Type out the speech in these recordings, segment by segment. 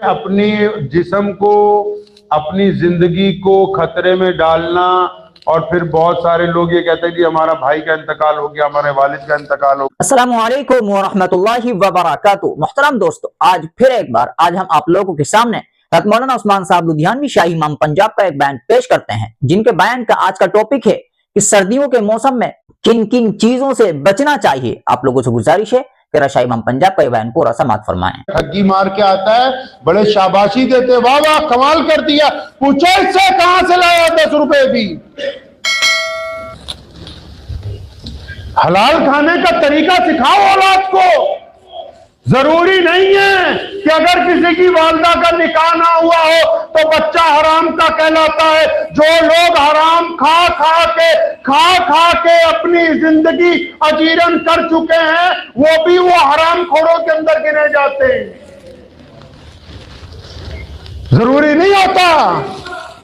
اپنی جسم کو اپنی زندگی کو خطرے میں ڈالنا، اور پھر بہت سارے لوگ یہ کہتے ہیں کہ ہمارا بھائی کا انتقال ہو گیا، ہمارے والد کا انتقال ہو گیا۔ السلام علیکم ورحمۃ اللہ وبرکاتہ۔ محترم دوستو، آج پھر ایک بار ہم آپ لوگوں کے سامنے حضرت مولانا عثمان صاحب لدھیانوی شاہی امام پنجاب کا ایک بیان پیش کرتے ہیں، جن کے بیان کا آج کا ٹاپک ہے کہ سردیوں کے موسم میں کن کن چیزوں سے بچنا چاہیے۔ آپ لوگوں سے گزارش ہے کہ شاہی امام پنجاب کا یہ بیان پورا سماعت فرمائیں۔ ٹھگی مار کے آتا ہے، بڑے شاباشی دیتے، واہ واہ کمال کر دیا، پوچھو اس سے کہاں سے لایا 10 روپے بھی۔ حلال کھانے کا طریقہ سکھاؤ اولاد کو۔ ضروری نہیں ہے کہ اگر کسی کی والدہ کا نکاح نہ ہوا ہو تو بچہ حرام کا کہلاتا ہے۔ جو لوگ حرام کھا کے اپنی زندگی اجیرن کر چکے ہیں، وہ بھی وہ حرام خوروں کے اندر گنے جاتے ہیں۔ ضروری نہیں ہوتا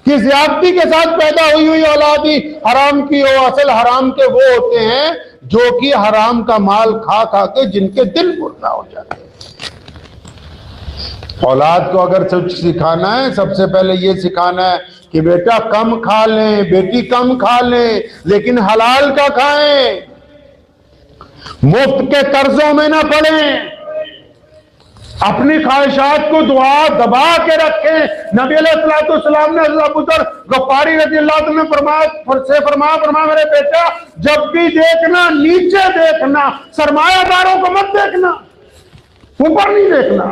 کہ زیادتی کے ساتھ پیدا ہوئی اولاد ہی حرام کی ہو۔ اصل حرام کے وہ ہوتے ہیں جو کہ حرام کا مال کھا کے جن کے دل مردہ ہو جاتے ہیں۔ اولاد کو اگر سچ سکھانا ہے، سب سے پہلے یہ سکھانا ہے کہ بیٹا کم کھا لیں، بیٹی کم کھا لیں، لیکن حلال کا کھائیں، مفت کے قرضوں میں نہ پڑیں، اپنی خواہشات کو دعا دبا کے رکھیں۔ نبی علیہ السلام نے حضرت ابو ذر غفاری رضی اللہ عنہ نے فرمایا میرے بیٹا جب بھی دیکھنا نیچے دیکھنا، سرمایہ داروں کو مت دیکھنا، اوپر نہیں دیکھنا۔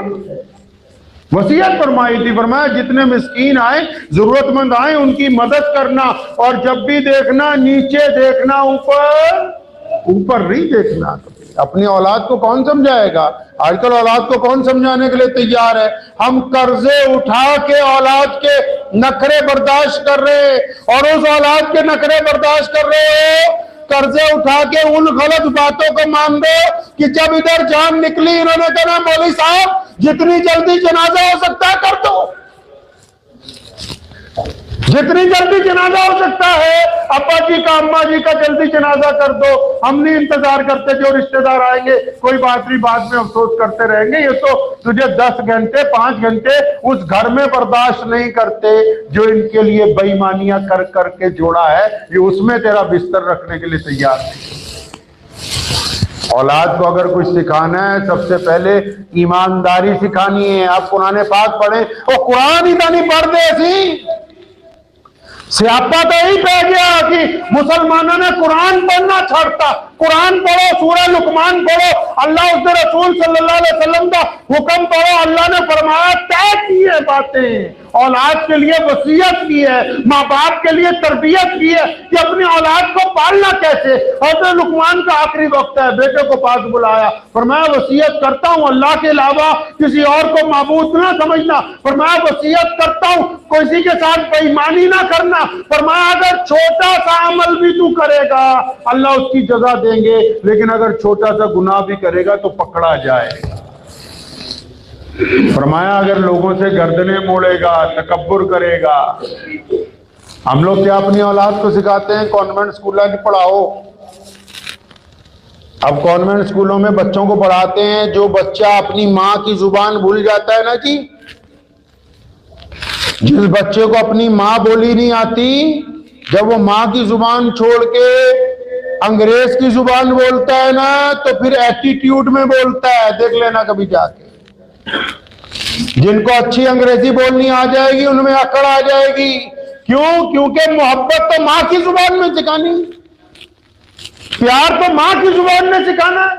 وصیت فرمائی تھی، فرمایا جتنے مسکین آئیں، ضرورت مند آئیں، ان کی مدد کرنا، اور جب بھی دیکھنا نیچے دیکھنا، اوپر نہیں دیکھنا۔ اپنی اولاد کو کون سمجھائے گا؟ آج کل اولاد کو کون سمجھانے کے لیے تیار ہے؟ ہم قرضے اٹھا کے اولاد کے نخرے برداشت کر رہے، اور اس اولاد کے نخرے برداشت کر رہے ہو، قرضے اٹھا کے ان غلط باتوں کو مان دو کہ جب ادھر جان نکلی انہوں نے کہا مولوی صاحب جتنی جلدی جنازہ ہو سکتا ہے کر دو، جتنی جلدی جنازہ ہو سکتا ہے ابا جی کا اماں جی کا جلدی جنازہ کر دو۔ ہم نہیں انتظار کرتے جو رشتہ دار آئیں گے، کوئی بات نہیں بعد میں افسوس کرتے رہیں گے، یہ تو تجھے 10 گھنٹے 5 گھنٹے اس گھر میں برداشت نہیں کرتے جو ان کے لیے بے ایمانیاں کر کے جوڑا ہے، یہ اس میں تیرا بستر رکھنے کے لیے تیار نہیں۔ اولاد کو اگر کچھ سکھانا ہے سب سے پہلے ایمانداری سکھانی ہے۔ آپ قرآن پاک پڑھیں، وہ قرآن ہی نہیں پڑھ دے سی سیاپا تو یہی پہ گیا کہ مسلمانوں نے قرآن پڑھنا چھوڑتا۔ قرآن پڑھو، سورہ لقمان پڑھو، اللہ اس رسول صلی اللہ علیہ وسلم کا حکم پڑھو۔ اللہ نے فرمایا طے کی ہے باتیں، اولاد کے لیے وصیت کی ہے، ماں باپ کے لیے تربیت کی ہے کہ اپنی اولاد کو پالنا کیسے۔ حضرت لقمان کا آخری وقت ہے، بیٹے کو پاس بلایا، فرمایا وصیت کرتا ہوں اللہ کے علاوہ کسی اور کو معبود نہ سمجھنا، فرمایا وصیت کرتا ہوں کسی کے ساتھ بے ایمانی نہ کرنا، فرمایا اگر چھوٹا سا عمل بھی تو کرے گا اللہ اس کی جزا دیں گے، لیکن اگر چھوٹا سا گناہ بھی کرے گا تو پکڑا جائے گا۔ فرمایا اگر لوگوں سے گردنیں موڑے گا، تکبر کرے گا۔ ہم لوگ کیا اپنی اولاد کو سکھاتے ہیں؟ کانوینٹ اسکولوں کی پڑھاؤ۔ اب کانوینٹ اسکولوں میں بچوں کو پڑھاتے ہیں، جو بچہ اپنی ماں کی زبان بھول جاتا ہے نا جی، جس بچے کو اپنی ماں بولی نہیں آتی، جب وہ ماں کی زبان چھوڑ کے انگریز کی زبان بولتا ہے نا تو پھر ایٹیٹیوڈ میں بولتا ہے، دیکھ لینا کبھی جا کے۔ جن کو اچھی انگریزی بولنی آ جائے گی ان میں اکڑ آ جائے گی، کیوں؟ کیونکہ محبت تو ماں کی زبان میں سکھانی، پیار تو ماں کی زبان میں سکھانا ہے،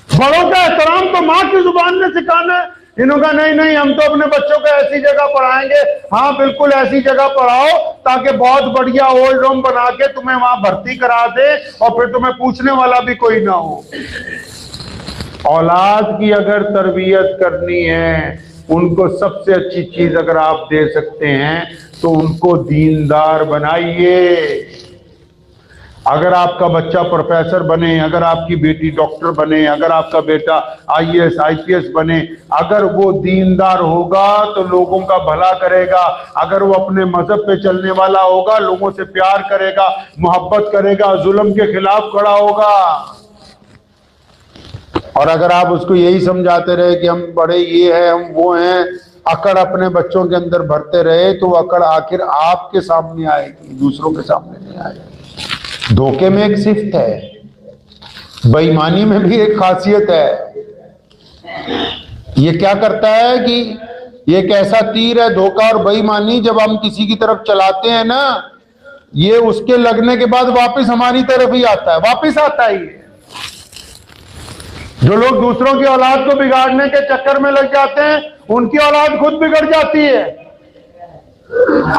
بڑوں کا احترام تو ماں کی زبان میں سکھانا ہے۔ انہوں کا نہیں ہم تو اپنے بچوں کو ایسی جگہ پڑھائیں گے۔ ہاں بالکل ایسی جگہ پڑھاؤ تاکہ بہت بڑھیا اولڈ ہوم بنا کے تمہیں وہاں بھرتی کرا دے اور پھر تمہیں پوچھنے والا بھی کوئی نہ ہو۔ اولاد کی اگر تربیت کرنی ہے، ان کو سب سے اچھی چیز اگر آپ دے سکتے ہیں تو ان کو دیندار بنائیے۔ اگر آپ کا بچہ پروفیسر بنے، اگر آپ کی بیٹی ڈاکٹر بنے، اگر آپ کا بیٹا IAS IPS بنے، اگر وہ دیندار ہوگا تو لوگوں کا بھلا کرے گا، اگر وہ اپنے مذہب پہ چلنے والا ہوگا لوگوں سے پیار کرے گا، محبت کرے گا، ظلم کے خلاف کھڑا ہوگا۔ اور اگر آپ اس کو یہی سمجھاتے رہے کہ ہم بڑے یہ ہیں ہم وہ ہیں، اکڑ اپنے بچوں کے اندر بھرتے رہے، تو آخر آپ کے سامنے آئے گی، دوسروں کے سامنے نہیں آئے گی۔ دھوکے میں ایک صفت ہے، بے ایمانی میں بھی ایک خاصیت ہے۔ یہ کیا کرتا ہے کہ یہ ایک ایسا تیر ہے، دھوکہ اور بے ایمانی، جب ہم کسی کی طرف چلاتے ہیں نا، یہ اس کے لگنے کے بعد واپس ہماری طرف ہی آتا ہے، واپس آتا ہی ہے۔ جو لوگ دوسروں کی اولاد کو بگاڑنے کے چکر میں لگ جاتے ہیں، ان کی اولاد خود بگڑ جاتی ہے۔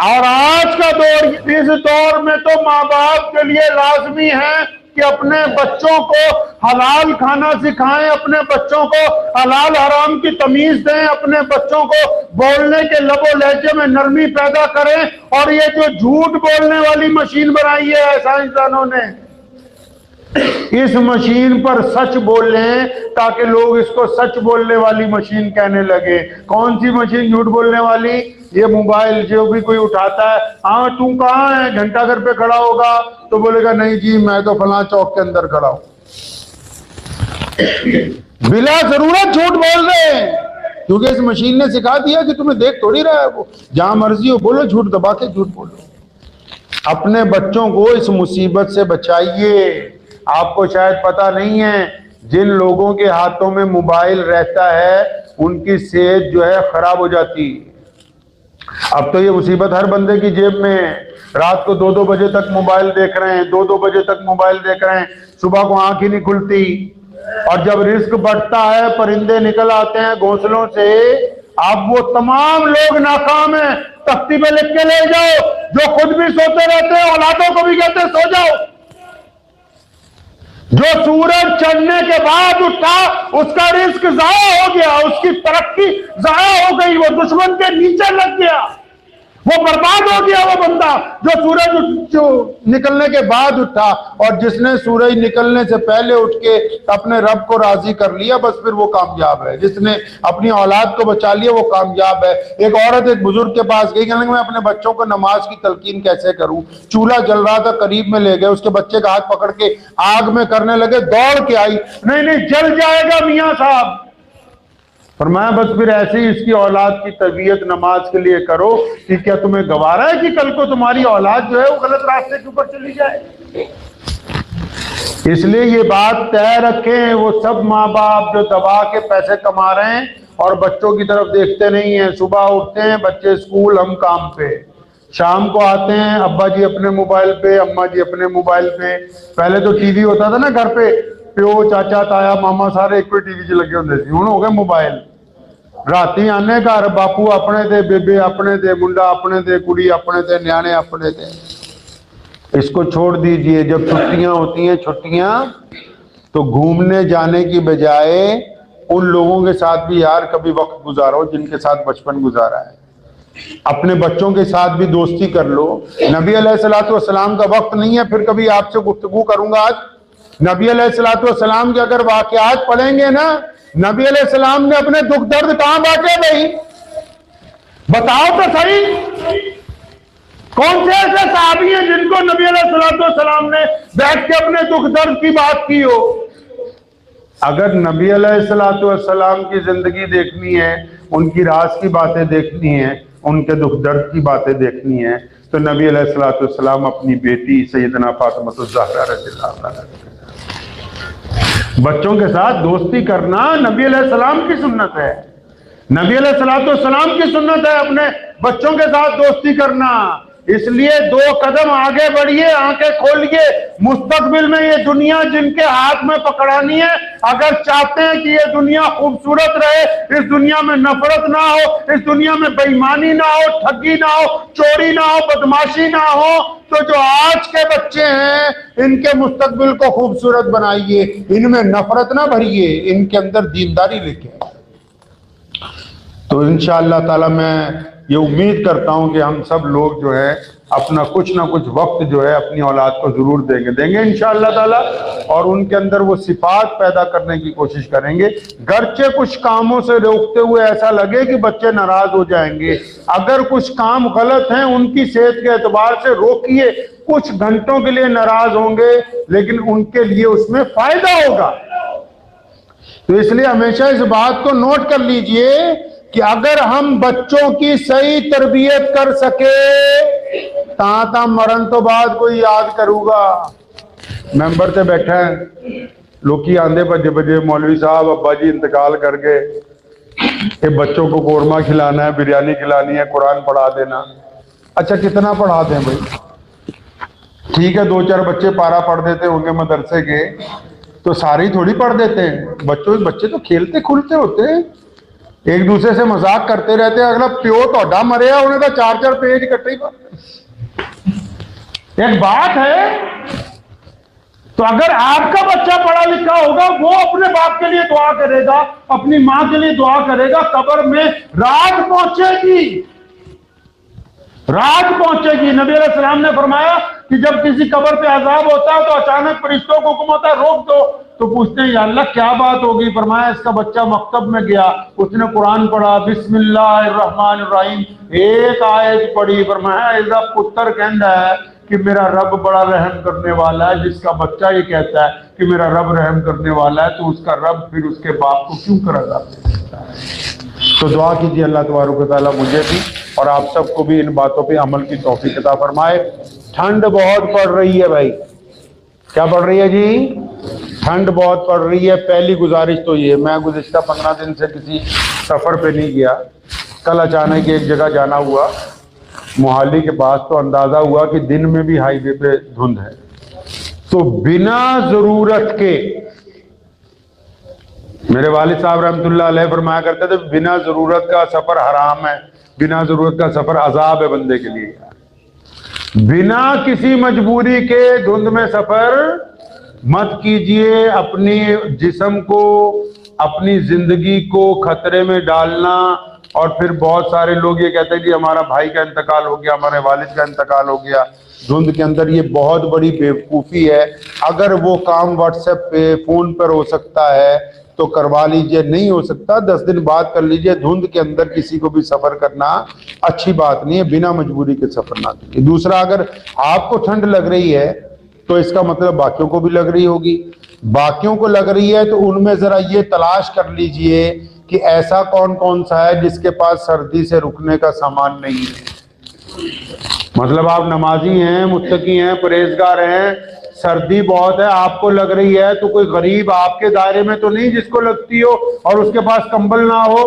اور آج کا دور، اس دور میں تو ماں باپ کے لیے لازمی ہے کہ اپنے بچوں کو حلال کھانا سکھائیں، اپنے بچوں کو حلال حرام کی تمیز دیں، اپنے بچوں کو بولنے کے لب و لہجے میں نرمی پیدا کریں۔ اور یہ جو جھوٹ بولنے والی مشین بنائی ہے سائنسدانوں نے، اس مشین پر سچ بولیں تاکہ لوگ اس کو سچ بولنے والی مشین کہنے لگے۔ کون سی مشین جھوٹ بولنے والی؟ یہ موبائل جو بھی کوئی اٹھاتا ہے، ہاں تو کہاں ہے، گھنٹہ گھر پہ کھڑا ہوگا تو بولے گا نہیں جی میں تو فلاں چوک کے اندر کھڑا ہوں۔ بلا ضرورت جھوٹ بول رہے ہیں، کیونکہ اس مشین نے سکھا دیا کہ تمہیں دیکھ تھوڑی رہا ہے وہ، جہاں مرضی ہو بولو، جھوٹ دبا کے جھوٹ بولو۔ اپنے بچوں کو اس مصیبت سے بچائیے۔ آپ کو شاید پتہ نہیں ہے، جن لوگوں کے ہاتھوں میں موبائل رہتا ہے ان کی صحت جو ہے خراب ہو جاتی۔ اب تو یہ مصیبت ہر بندے کی جیب میں ہے، رات کو 2-2 بجے تک موبائل دیکھ رہے ہیں، 2-2 بجے تک موبائل دیکھ رہے ہیں، صبح کو آنکھ ہی نہیں کھلتی۔ اور جب رزق بڑھتا ہے، پرندے نکل آتے ہیں گھونسلوں سے، اب وہ تمام لوگ ناکام ہیں۔ تختی پہ لکھ کے لے جاؤ، جو خود بھی سوتے رہتے ہیں، اولادوں کو بھی کہتے ہیں سو جاؤ۔ جو سورج چڑھنے کے بعد اٹھا اس کا رزق ضائع ہو گیا، اس کی ترقی ضائع ہو گئی، وہ دشمن کے نیچے لگ گیا، وہ برباد ہو گیا وہ بندہ جو سورج نکلنے کے بعد اٹھا۔ اور جس نے سورج نکلنے سے پہلے اٹھ کے اپنے رب کو راضی کر لیا، بس پھر وہ کامیاب ہے۔ جس نے اپنی اولاد کو بچا لیا وہ کامیاب ہے۔ ایک عورت ایک بزرگ کے پاس گئی، کہنے لگی میں اپنے بچوں کو نماز کی تلقین کیسے کروں؟ چولہا جل رہا تھا، قریب میں لے گئے، اس کے بچے کا ہاتھ پکڑ کے آگ میں کرنے لگے، دوڑ کے آئی، نہیں جل جائے گا میاں صاحب۔ فرمایا بس پھر ایسے ہی اس کی اولاد کی تربیت نماز کے لیے کرو کہ کیا تمہیں گوارا ہے کہ کل کو تمہاری اولاد جو ہے وہ غلط راستے کے اوپر چلی جائے؟ اس لیے یہ بات طے رکھیں، وہ سب ماں باپ جو دبا کے پیسے کما رہے ہیں اور بچوں کی طرف دیکھتے نہیں ہیں، صبح اٹھتے ہیں بچے اسکول، ہم کام پہ، شام کو آتے ہیں ابا جی اپنے موبائل پہ، اماں جی اپنے موبائل پہ۔ پہلے تو ٹی وی ہوتا تھا نا گھر پہ، پیو چاچا تایا ماما سارے ایک ٹی وی لگے ہوتے تھے، ہوں ہو گئے موبائل۔ راتی آنے گھر باپو اپنے دے، بیبے اپنے دے، منڈا اپنے دے، کڑی اپنے دے، نیانے اپنے دے۔ اس کو چھوڑ دیجئے، جب چھٹیاں ہوتی ہیں چھٹیاں تو گھومنے جانے کی بجائے ان لوگوں کے ساتھ بھی یار کبھی وقت گزارو جن کے ساتھ بچپن گزارا ہے۔ اپنے بچوں کے ساتھ بھی دوستی کر لو۔ نبی علیہ الصلوۃ والسلام کا وقت نہیں ہے، پھر کبھی آپ سے گفتگو کروں گا۔ آج نبی علیہ الصلوۃ والسلام کے اگر واقعات پڑھیں گے نا، نبی علیہ السلام نے اپنے دکھ درد کہاں بانٹے بھائی؟ بتاؤ تو صحیح، کون سے ایسے صحابی ہیں جن کو نبی علیہ الصلوۃ والسلام نے بیٹھ کے اپنے دکھ درد کی بات کی ہو؟ اگر نبی علیہ الصلوۃ والسلام کی زندگی دیکھنی ہے، ان کی راز کی باتیں دیکھنی ہیں، ان کے دکھ درد کی باتیں دیکھنی ہیں، تو نبی علیہ الصلوۃ والسلام اپنی بیٹی سیدنا فاطمہ الزہرا رضی اللہ عنہا، بچوں کے ساتھ دوستی کرنا نبی علیہ السلام کی سنت ہے۔ نبی علیہ الصلوۃ والسلام کی سنت ہے اپنے بچوں کے ساتھ دوستی کرنا۔ اس لیے 2 قدم آگے بڑھیے، آنکھیں کھولیے۔ مستقبل میں یہ دنیا جن کے ہاتھ میں پکڑانی ہے، اگر چاہتے ہیں کہ یہ دنیا خوبصورت رہے، اس دنیا میں نفرت نہ ہو، اس دنیا میں بے ایمانی نہ ہو، ٹھگی نہ ہو، چوری نہ ہو، بدماشی نہ ہو، تو جو آج کے بچے ہیں ان کے مستقبل کو خوبصورت بنائیے، ان میں نفرت نہ بھریے، ان کے اندر دینداری لے کے۔ تو انشاءاللہ تعالی میں یہ امید کرتا ہوں کہ ہم سب لوگ جو ہے اپنا کچھ نہ کچھ وقت جو ہے اپنی اولاد کو ضرور دیں گے انشاءاللہ تعالی، اور ان کے اندر وہ صفات پیدا کرنے کی کوشش کریں گے۔ گرچہ کچھ کاموں سے روکتے ہوئے ایسا لگے کہ بچے ناراض ہو جائیں گے، اگر کچھ کام غلط ہیں ان کی صحت کے اعتبار سے روکیے، کچھ گھنٹوں کے لیے ناراض ہوں گے لیکن ان کے لیے اس میں فائدہ ہوگا۔ تو اس لیے ہمیشہ اس بات کو نوٹ کر لیجئے کہ اگر ہم بچوں کی صحیح تربیت کر سکے تا مرن تو بعد کوئی یاد کروں گا. ممبر تے بیٹھا ہے لوکی آندے بجے بجے مولوی صاحب ابا جی انتقال کر گئے, کہ بچوں کو قورمہ کھلانا ہے, بریانی کھلانی ہے, قرآن پڑھا دینا. اچھا کتنا پڑھا دیں بھائی؟ ٹھیک ہے 2-4 بچے پارا پڑھ دیتے ہوں گے مدرسے کے, تو سارے ہی تھوڑی پڑھ دیتے ہیں. بچے تو کھیلتے کھلتے ہوتے ہیں, ایک دوسرے سے مذاق کرتے رہتے ہیں. اگلا پیو توڑا مریا انہیں تو 4-4 پیج اکٹھے ہی پڑھتے. ایک بات ہے, تو اگر آپ کا بچہ پڑھا لکھا ہوگا وہ اپنے باپ کے لیے دعا کرے گا, اپنی ماں کے لیے دعا کرے گا. قبر میں رات پہنچے گی, رات پہنچے گی. نبی علیہ السلام نے فرمایا کہ جب کسی قبر پہ عذاب ہوتا ہے تو اچانک فرشتوں کو حکم ہوتا ہے روک دو. تو پوچھتے ہیں یا اللہ کیا بات ہوگی؟ فرمایا اس کا بچہ مکتب میں گیا, اس نے قرآن پڑھا, بسم اللہ الرحمن الرحیم ایک آیت پڑھی. فرمایا ایسا پتر کہندا ہے کہ میرا رب بڑا رحم کرنے والا ہے. جس کا بچہ یہ کہتا ہے کہ میرا رب رحم کرنے والا ہے, تو اس کا رب پھر اس کے باپ کو کیوں کر عذاب دے سکتا ہے؟ تو دعا کیجیے اللہ تبارک و تعالیٰ مجھے بھی اور آپ سب کو بھی ان باتوں پہ عمل کی توفیق عطا فرمائے. ٹھنڈ بہت پڑ رہی ہے بھائی. کیا پڑ رہی ہے جی؟ ٹھنڈ بہت پڑ رہی ہے. پہلی گزارش تو یہ, میں گزشتہ 15 دن سے کسی سفر پہ نہیں گیا. کل اچانک ایک جگہ جانا ہوا موہالی کے پاس, تو اندازہ ہوا کہ دن میں بھی ہائی وے پہ دھند ہے. تو بنا ضرورت کے, میرے والد صاحب رحمۃ اللہ علیہ فرمایا کرتے تھے بنا ضرورت کا سفر حرام ہے, بنا ضرورت کا سفر عذاب ہے بندے کے لیے. بنا کسی مجبوری کے دھند میں سفر مت کیجئے. اپنی جسم کو, اپنی زندگی کو خطرے میں ڈالنا. اور پھر بہت سارے لوگ یہ کہتے ہیں کہ ہمارا بھائی کا انتقال ہو گیا, ہمارے والد کا انتقال ہو گیا دھند کے اندر. یہ بہت بڑی بیوقوفی ہے. اگر وہ کام واٹس ایپ پہ فون پر ہو سکتا ہے تو کروا لیجئے, نہیں ہو سکتا 10 دن بعد کر لیجئے. دھند کے اندر کسی کو بھی سفر کرنا اچھی بات نہیں ہے, بنا مجبوری کے سفر نہ کیجیے. دوسرا, اگر آپ کو ٹھنڈ لگ رہی ہے تو اس کا مطلب باقیوں کو بھی لگ رہی ہوگی. باقیوں کو لگ رہی ہے تو ان میں ذرا یہ تلاش کر لیجئے کہ ایسا کون کون سا ہے جس کے پاس سردی سے رکنے کا سامان نہیں ہے. مطلب آپ نمازی ہیں, متقی ہیں, پرہیزگار ہیں, سردی بہت ہے, آپ کو لگ رہی ہے, تو کوئی غریب آپ کے دائرے میں تو نہیں جس کو لگتی ہو اور اس کے پاس کمبل نہ ہو,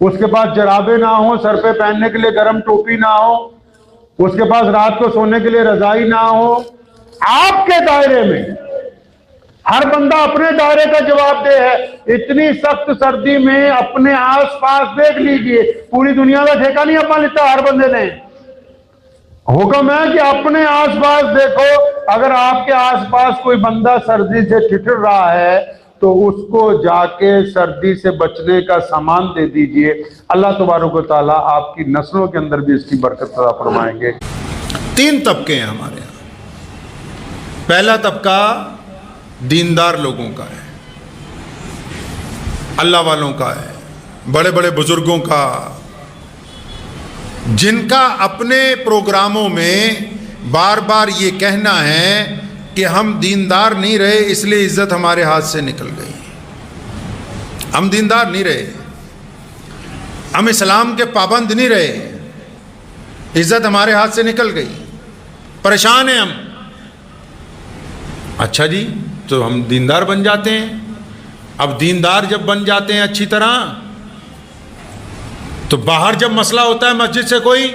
اس کے پاس جرابے نہ ہو, سر پہ پہننے کے لیے گرم ٹوپی نہ ہو, اس کے پاس رات کو سونے کے لیے رضائی نہ ہو. آپ کے دائرے میں ہر بندہ اپنے دائرے کا جواب دہ ہے. اتنی سخت سردی میں اپنے آس پاس دیکھ لیجئے, پوری دنیا کا ٹھیکہ نہیں اپنا لیتا ہر بندے نے. حکم ہے کہ اپنے آس پاس دیکھو. اگر آپ کے آس پاس کوئی بندہ سردی سے ٹھٹر رہا ہے تو اس کو جا کے سردی سے بچنے کا سامان دے دیجئے. اللہ تبارک و تعالیٰ آپ کی نسلوں کے اندر بھی اس کی برکت عطا فرمائیں گے. 3 طبقے ہیں ہمارے یہاں. پہلا طبقہ دیندار لوگوں کا ہے, اللہ والوں کا ہے, بڑے بڑے بزرگوں کا, جن کا اپنے پروگراموں میں بار بار یہ کہنا ہے کہ ہم دیندار نہیں رہے اس لیے عزت ہمارے ہاتھ سے نکل گئی. ہم دیندار نہیں رہے, ہم اسلام کے پابند نہیں رہے, عزت ہمارے ہاتھ سے نکل گئی, پریشان ہیں ہم. اچھا جی, تو ہم دیندار بن جاتے ہیں. اب دیندار جب بن جاتے ہیں اچھی طرح, تو باہر جب مسئلہ ہوتا ہے مسجد سے کوئی,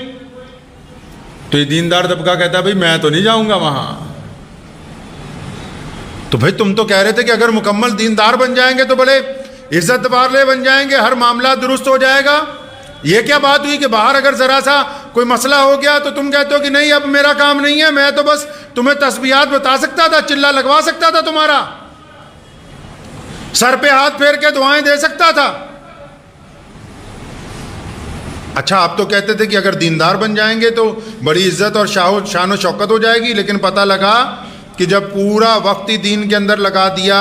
تو یہ دیندار طبقہ کہتا ہے بھائی میں تو نہیں جاؤں گا وہاں. تو بھائی تم تو کہہ رہے تھے کہ اگر مکمل دیندار بن جائیں گے تو بڑے عزت والے بن جائیں گے, ہر معاملہ درست ہو جائے گا. یہ کیا بات ہوئی کہ باہر اگر ذرا سا کوئی مسئلہ ہو گیا تو تم کہتے ہو کہ نہیں اب میرا کام نہیں ہے, میں تو بس تمہیں تسبیحات بتا سکتا تھا, چلا لگوا سکتا تھا, تمہارا سر پہ ہاتھ پھیر کے دعائیں دے سکتا تھا. اچھا آپ تو کہتے تھے کہ اگر دیندار بن جائیں گے تو بڑی عزت اور شان و شوکت ہو جائے گی, لیکن پتہ لگا کہ جب پورا وقت ہی دین کے اندر لگا دیا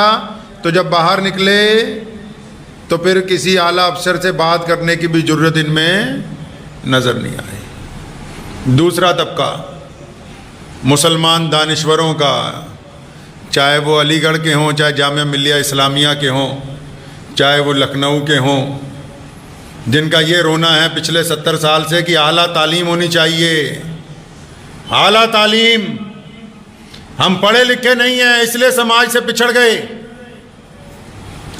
تو جب باہر نکلے تو پھر کسی اعلیٰ افسر سے بات کرنے کی بھی جرت ان میں نظر نہیں آئی. دوسرا طبقہ مسلمان دانشوروں کا, چاہے وہ علی گڑھ کے ہوں چاہے جامعہ ملیہ اسلامیہ کے ہوں, چاہے وہ لکھنؤ کے ہوں، جن کا یہ رونا ہے پچھلے 70 سال سے کہ اعلیٰ تعلیم ہونی چاہیے، اعلیٰ تعلیم۔ ہم پڑھے لکھے نہیں ہیں اس لیے سماج سے پچھڑ گئے،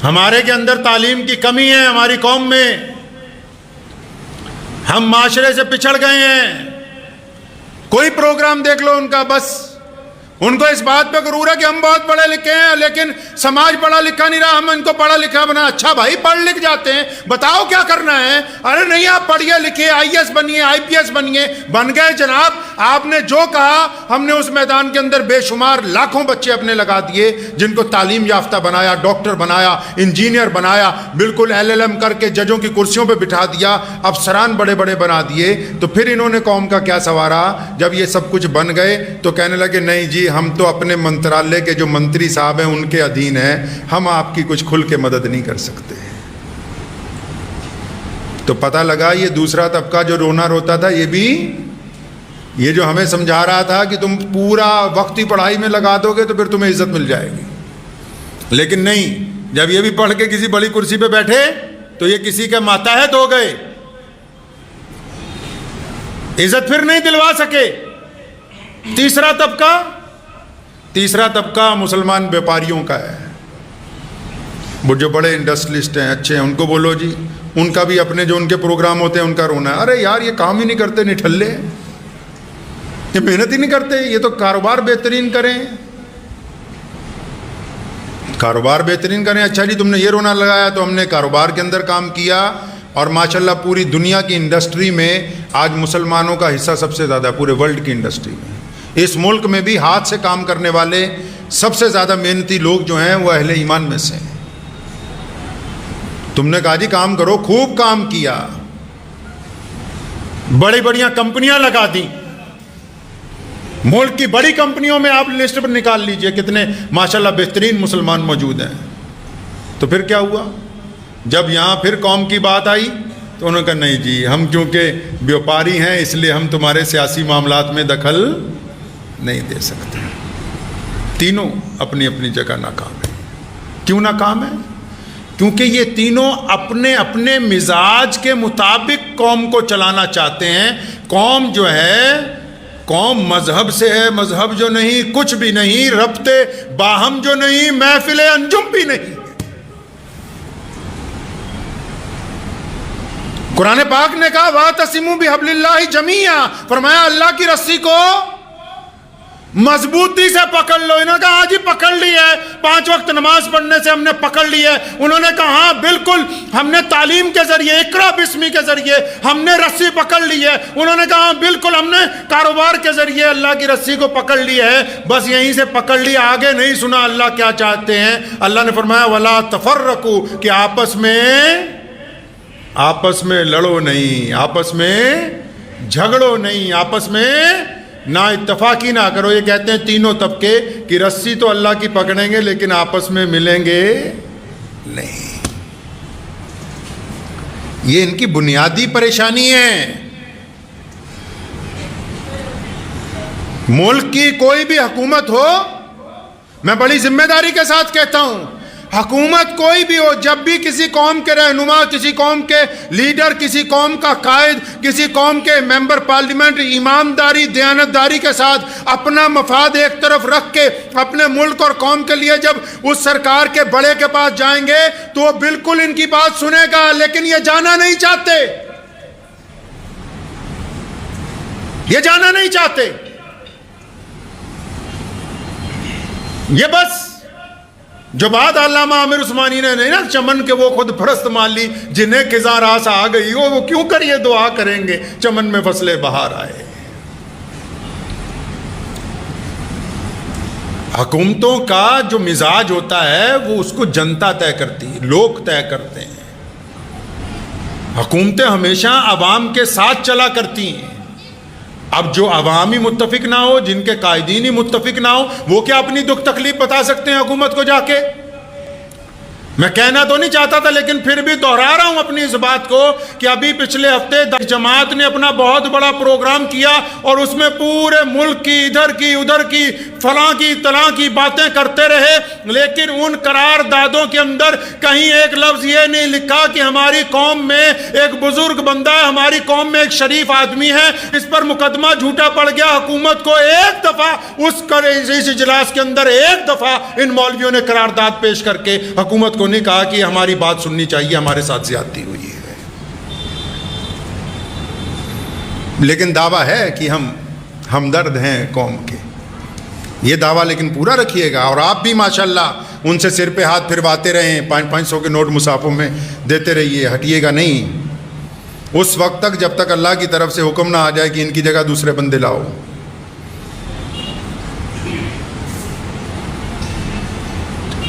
ہمارے کے اندر تعلیم کی کمی ہے، ہماری قوم میں ہم معاشرے سے پچھڑ گئے ہیں۔ کوئی پروگرام دیکھ لو ان کا، بس ان کو اس بات پہ غرور ہے کہ ہم بہت پڑھے لکھے ہیں، لیکن سماج پڑھا لکھا نہیں رہا، ہم ان کو پڑھا لکھا بنا۔ اچھا بھائی پڑھ لکھ جاتے ہیں، بتاؤ کیا کرنا ہے؟ ارے نہیں، آپ پڑھیے لکھے، IAS بنیے، IPS بنیے، بن گئے جناب۔ آپ نے جو کہا، ہم نے اس میدان کے اندر بے شمار لاکھوں بچے اپنے لگا دیے، جن کو تعلیم یافتہ بنایا، ڈاکٹر بنایا، انجینئر بنایا، بالکل LLM کر کے ججوں کی کرسیوں پہ بٹھا دیا، افسران بڑے بڑے بنا دیے۔ تو پھر انہوں نے قوم کا کیا سنوارا؟ جب یہ سب کچھ بن گئے تو کہنے لگے نہیں جی، ہم تو اپنے منترالیہ کے جو منتری صاحب ہیں ان کے ادھین ہیں، ہم آپ کی کچھ کھل کے مدد نہیں کر سکتے۔ تو پتہ لگا یہ دوسرا طبقہ جو رونا روتا تھا، یہ جو ہمیں سمجھا رہا تھا کہ تم پورا وقت ہی پڑھائی میں لگا دو گے تو پھر تمہیں عزت مل جائے گی، لیکن نہیں، جب یہ بھی پڑھ کے کسی بڑی کرسی پہ بیٹھے تو یہ کسی کے ماتحت ہو گئے، عزت پھر نہیں دلوا سکے۔ تیسرا طبقہ مسلمان بیپاریوں کا ہے، وہ جو بڑے انڈسٹریلسٹ ہیں، اچھے ہیں، ان کو بولو جی، ان کا بھی اپنے جو ان کے پروگرام ہوتے ہیں ان کا رونا ہے۔ ارے یار یہ کام ہی نہیں کرتے، نٹھلے، یہ محنت ہی نہیں کرتے، یہ تو کاروبار بہترین کریں، کاروبار بہترین کریں۔ اچھا جی تم نے یہ رونا لگایا تو ہم نے کاروبار کے اندر کام کیا، اور ماشاءاللہ پوری دنیا کی انڈسٹری میں آج مسلمانوں کا حصہ سب سے زیادہ ہے، پورے ورلڈ کی انڈسٹری میں۔ اس ملک میں بھی ہاتھ سے کام کرنے والے سب سے زیادہ محنتی لوگ جو ہیں وہ اہل ایمان میں سے ہیں۔ تم نے کہا جی کام کرو، خوب کام کیا، بڑی بڑیاں کمپنیاں لگا دیں، ملک کی بڑی کمپنیوں میں آپ لسٹ پر نکال لیجئے کتنے ماشاءاللہ بہترین مسلمان موجود ہیں۔ تو پھر کیا ہوا؟ جب یہاں پھر قوم کی بات آئی تو انہوں نے کہا نہیں جی، ہم کیونکہ بیوپاری ہیں اس لیے ہم تمہارے سیاسی معاملات میں دخل نہیں دے سکتے۔ تینوں اپنی اپنی جگہ ناکام ہیں۔ کیوں ناکام ہیں؟ کیونکہ یہ تینوں اپنے اپنے مزاج کے مطابق قوم کو چلانا چاہتے ہیں۔ قوم جو ہے، قوم مذہب سے ہے، مذہب جو نہیں، کچھ بھی نہیں، ربط باہم جو نہیں، محفل انجم بھی نہیں۔ قرآن پاک نے کہا وَاعْتَصِمُوا بِحَبْلِ اللَّهِ جَمِيعًا، فرمایا اللہ کی رسی کو مضبوطی سے پکڑ لو۔ انہوں نے کہا ہاں جی پکڑ لی ہے، 5 وقت نماز پڑھنے سے ہم نے پکڑ لی ہے۔ انہوں نے کہا ہاں بالکل، ہم نے تعلیم کے ذریعے، اقرا بسمی کے ذریعے ہم نے رسی پکڑ لی ہے۔ انہوں نے کہا ہاں بالکل، ہم نے کاروبار کے ذریعے اللہ کی رسی کو پکڑ لی ہے، بس یہیں سے پکڑ لی، آگے نہیں سنا اللہ کیا چاہتے ہیں۔ اللہ نے فرمایا وَلَا تَفَرَّقُوا، کہ آپس میں لڑو نہیں، آپس میں جھگڑو نہیں، آپس میں نا اتفاقی نہ کرو۔ یہ کہتے ہیں تینوں طبقے کہ رسی تو اللہ کی پکڑیں گے لیکن آپس میں ملیں گے نہیں۔ یہ ان کی بنیادی پریشانی ہے۔ ملک کی کوئی بھی حکومت ہو، میں بڑی ذمہ داری کے ساتھ کہتا ہوں، حکومت کوئی بھی ہو، جب بھی کسی قوم کے رہنما، کسی قوم کے لیڈر، کسی قوم کا قائد، کسی قوم کے ممبر پارلیمنٹ ایمانداری، دیانتداری کے ساتھ اپنا مفاد ایک طرف رکھ کے اپنے ملک اور قوم کے لیے جب اس سرکار کے بڑے کے پاس جائیں گے تو وہ بالکل ان کی بات سنے گا، لیکن یہ جانا نہیں چاہتے، یہ جانا نہیں چاہتے، یہ بس جو بات علامہ عامر عثمانی نے نہیں نا چمن کے وہ خود پرست مان لی، جنہیں خزاں راس آ گئی وہ کیوں کر یہ دعا کریں گے چمن میں فصلیں بہار آئے۔ حکومتوں کا جو مزاج ہوتا ہے وہ اس کو جنتا طے کرتی ہے، لوگ طے کرتے ہیں۔ حکومتیں ہمیشہ عوام کے ساتھ چلا کرتی ہیں۔ اب جو عوامی متفق نہ ہو، جن کے قائدین ہی متفق نہ ہو، وہ کیا اپنی دکھ تکلیف بتا سکتے ہیں حکومت کو جا کے؟ میں کہنا تو نہیں چاہتا تھا لیکن پھر بھی دہرا رہا ہوں اپنی اس بات کو کہ ابھی پچھلے ہفتے جماعت نے اپنا بہت بڑا پروگرام کیا اور اس میں پورے ملک کی ادھر کی ادھر کی فلاں کی طلاں کی باتیں کرتے رہے، لیکن ان قراردادوں کے اندر کہیں ایک لفظ یہ نہیں لکھا کہ ہماری قوم میں ایک بزرگ بندہ ہے، ہماری قوم میں ایک شریف آدمی ہے، اس پر مقدمہ جھوٹا پڑ گیا، حکومت کو ایک دفعہ اس اجلاس کے اندر ایک دفعہ ان مولویوں نے قرارداد پیش کر کے حکومت کو نہیں کہا کہ ہماری بات سننی چاہیے، ہمارے ساتھ زیادتی ہوئی ہے۔ لیکن دعویٰ ہے کہ ہم ہمدرد ہیں قوم کے، یہ دعویٰ لیکن پورا رکھیے گا، اور آپ بھی ماشاءاللہ ان سے سر پہ ہاتھ پھرواتے رہیں، 500 کے نوٹ مصحفوں میں دیتے رہیے، ہٹیے گا نہیں اس وقت تک جب تک اللہ کی طرف سے حکم نہ آ جائے کہ ان کی جگہ دوسرے بندے لاؤ۔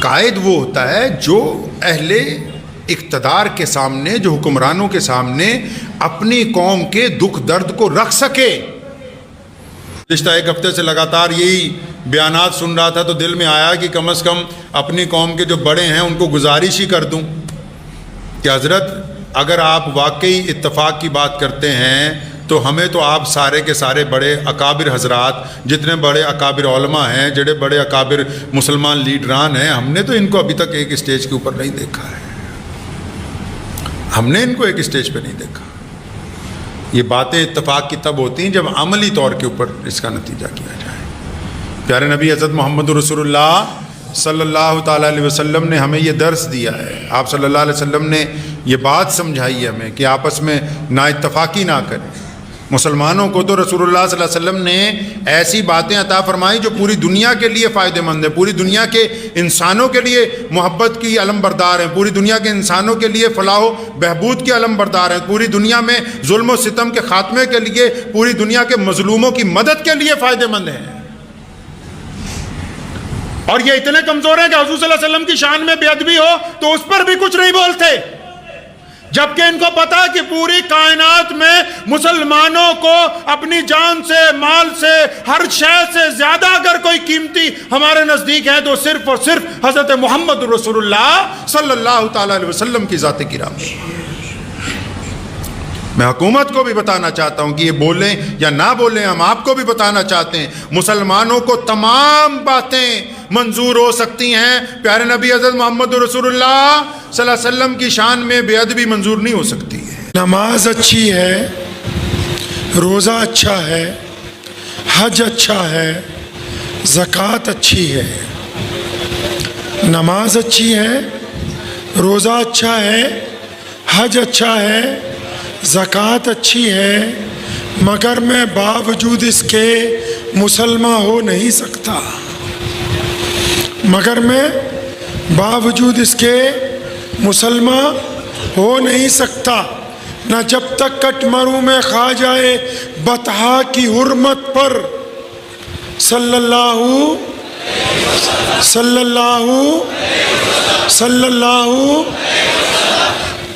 قائد وہ ہوتا ہے جو اہل اقتدار کے سامنے، جو حکمرانوں کے سامنے اپنی قوم کے دکھ درد کو رکھ سکے۔ پچھلے ایک ہفتے سے لگاتار یہی بیانات سن رہا تھا تو دل میں آیا کہ کم از کم اپنی قوم کے جو بڑے ہیں ان کو گزارش ہی کر دوں کہ حضرت اگر آپ واقعی اتفاق کی بات کرتے ہیں تو ہمیں تو آپ سارے کے سارے بڑے اکابر حضرات، جتنے بڑے اکابر علماء ہیں، جڑے بڑے اکابر مسلمان لیڈران ہیں، ہم نے تو ان کو ابھی تک ایک اسٹیج کے اوپر نہیں دیکھا ہے، ہم نے ان کو ایک اسٹیج پہ نہیں دیکھا۔ یہ باتیں اتفاق کی تب ہوتی ہیں جب عملی طور کے اوپر اس کا نتیجہ کیا جائے۔ پیارے نبی حضرت محمد رسول اللہ صلی اللہ تعالیٰ علیہ وسلم نے ہمیں یہ درس دیا ہے، آپ صلی اللہ علیہ وسلم نے یہ بات سمجھائی ہے ہمیں کہ آپس میں نا اتفاقی نہ کریں۔ مسلمانوں کو تو رسول اللہ صلی اللہ علیہ وسلم نے ایسی باتیں عطا فرمائی جو پوری دنیا کے لیے فائدہ مند ہے، پوری دنیا کے انسانوں کے لیے محبت کی علم بردار ہیں، پوری دنیا کے انسانوں کے لیے فلاح و بہبود کی علم بردار ہیں، پوری دنیا میں ظلم و ستم کے خاتمے کے لیے، پوری دنیا کے مظلوموں کی مدد کے لیے فائدہ مند ہیں۔ اور یہ اتنے کمزور ہیں کہ حضور صلی اللہ علیہ وسلم کی شان میں بے ادبی ہو تو اس پر بھی کچھ نہیں بولتے، جبکہ ان کو پتا کہ پوری کائنات میں مسلمانوں کو اپنی جان سے، مال سے، ہر شے سے زیادہ اگر کوئی قیمتی ہمارے نزدیک ہے تو صرف اور صرف حضرت محمد رسول اللہ صلی اللہ تعالی علیہ وسلم کی ذات گرامی۔ میں حکومت کو بھی بتانا چاہتا ہوں کہ یہ بولیں یا نہ بولیں، ہم آپ کو بھی بتانا چاہتے ہیں مسلمانوں کو تمام باتیں منظور ہو سکتی ہیں، پیارے نبی حضرت محمد رسول اللہ صلی اللہ علیہ وسلم کی شان میں بے ادبی منظور نہیں ہو سکتی ہے۔ نماز اچھی ہے، روزہ اچھا ہے، حج اچھا ہے، زکوٰۃ اچھی ہے۔ نماز اچھی ہے، روزہ اچھا ہے، حج اچھا ہے، زکوٰۃ اچھی ہے، مگر میں باوجود اس کے مسلمان ہو نہیں سکتا، مگر میں باوجود اس کے مسلمان ہو نہیں سکتا، نہ جب تک کٹ مروں میں کھا جائے بطحا کی حرمت پر صلی اللہ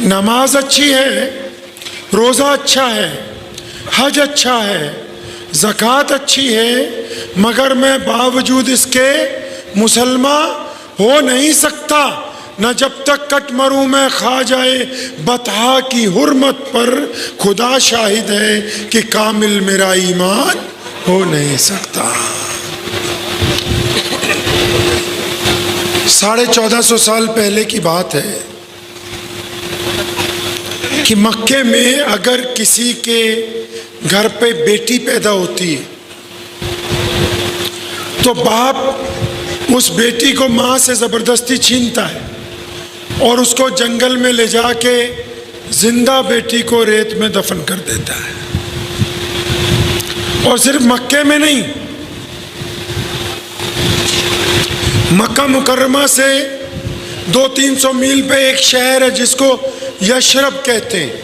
نماز اچھی ہے، روزہ اچھا ہے، حج اچھا ہے، زکوٰۃ اچھی ہے، مگر میں باوجود اس کے مسلمان ہو نہیں سکتا، نہ جب تک کٹ مروں میں کھا جائے بطحا کی حرمت پر خدا شاہد ہے کہ کامل میرا ایمان ہو نہیں سکتا۔ 1450 سال پہلے کی بات ہے کہ مکے میں اگر کسی کے گھر پہ بیٹی پیدا ہوتی ہے تو باپ اس بیٹی کو ماں سے زبردستی چھینتا ہے اور اس کو جنگل میں لے جا کے زندہ بیٹی کو ریت میں دفن کر دیتا ہے۔ اور صرف مکے میں نہیں، مکہ مکرمہ سے 200-300 میل پہ ایک شہر ہے جس کو یشرب کہتے ہیں،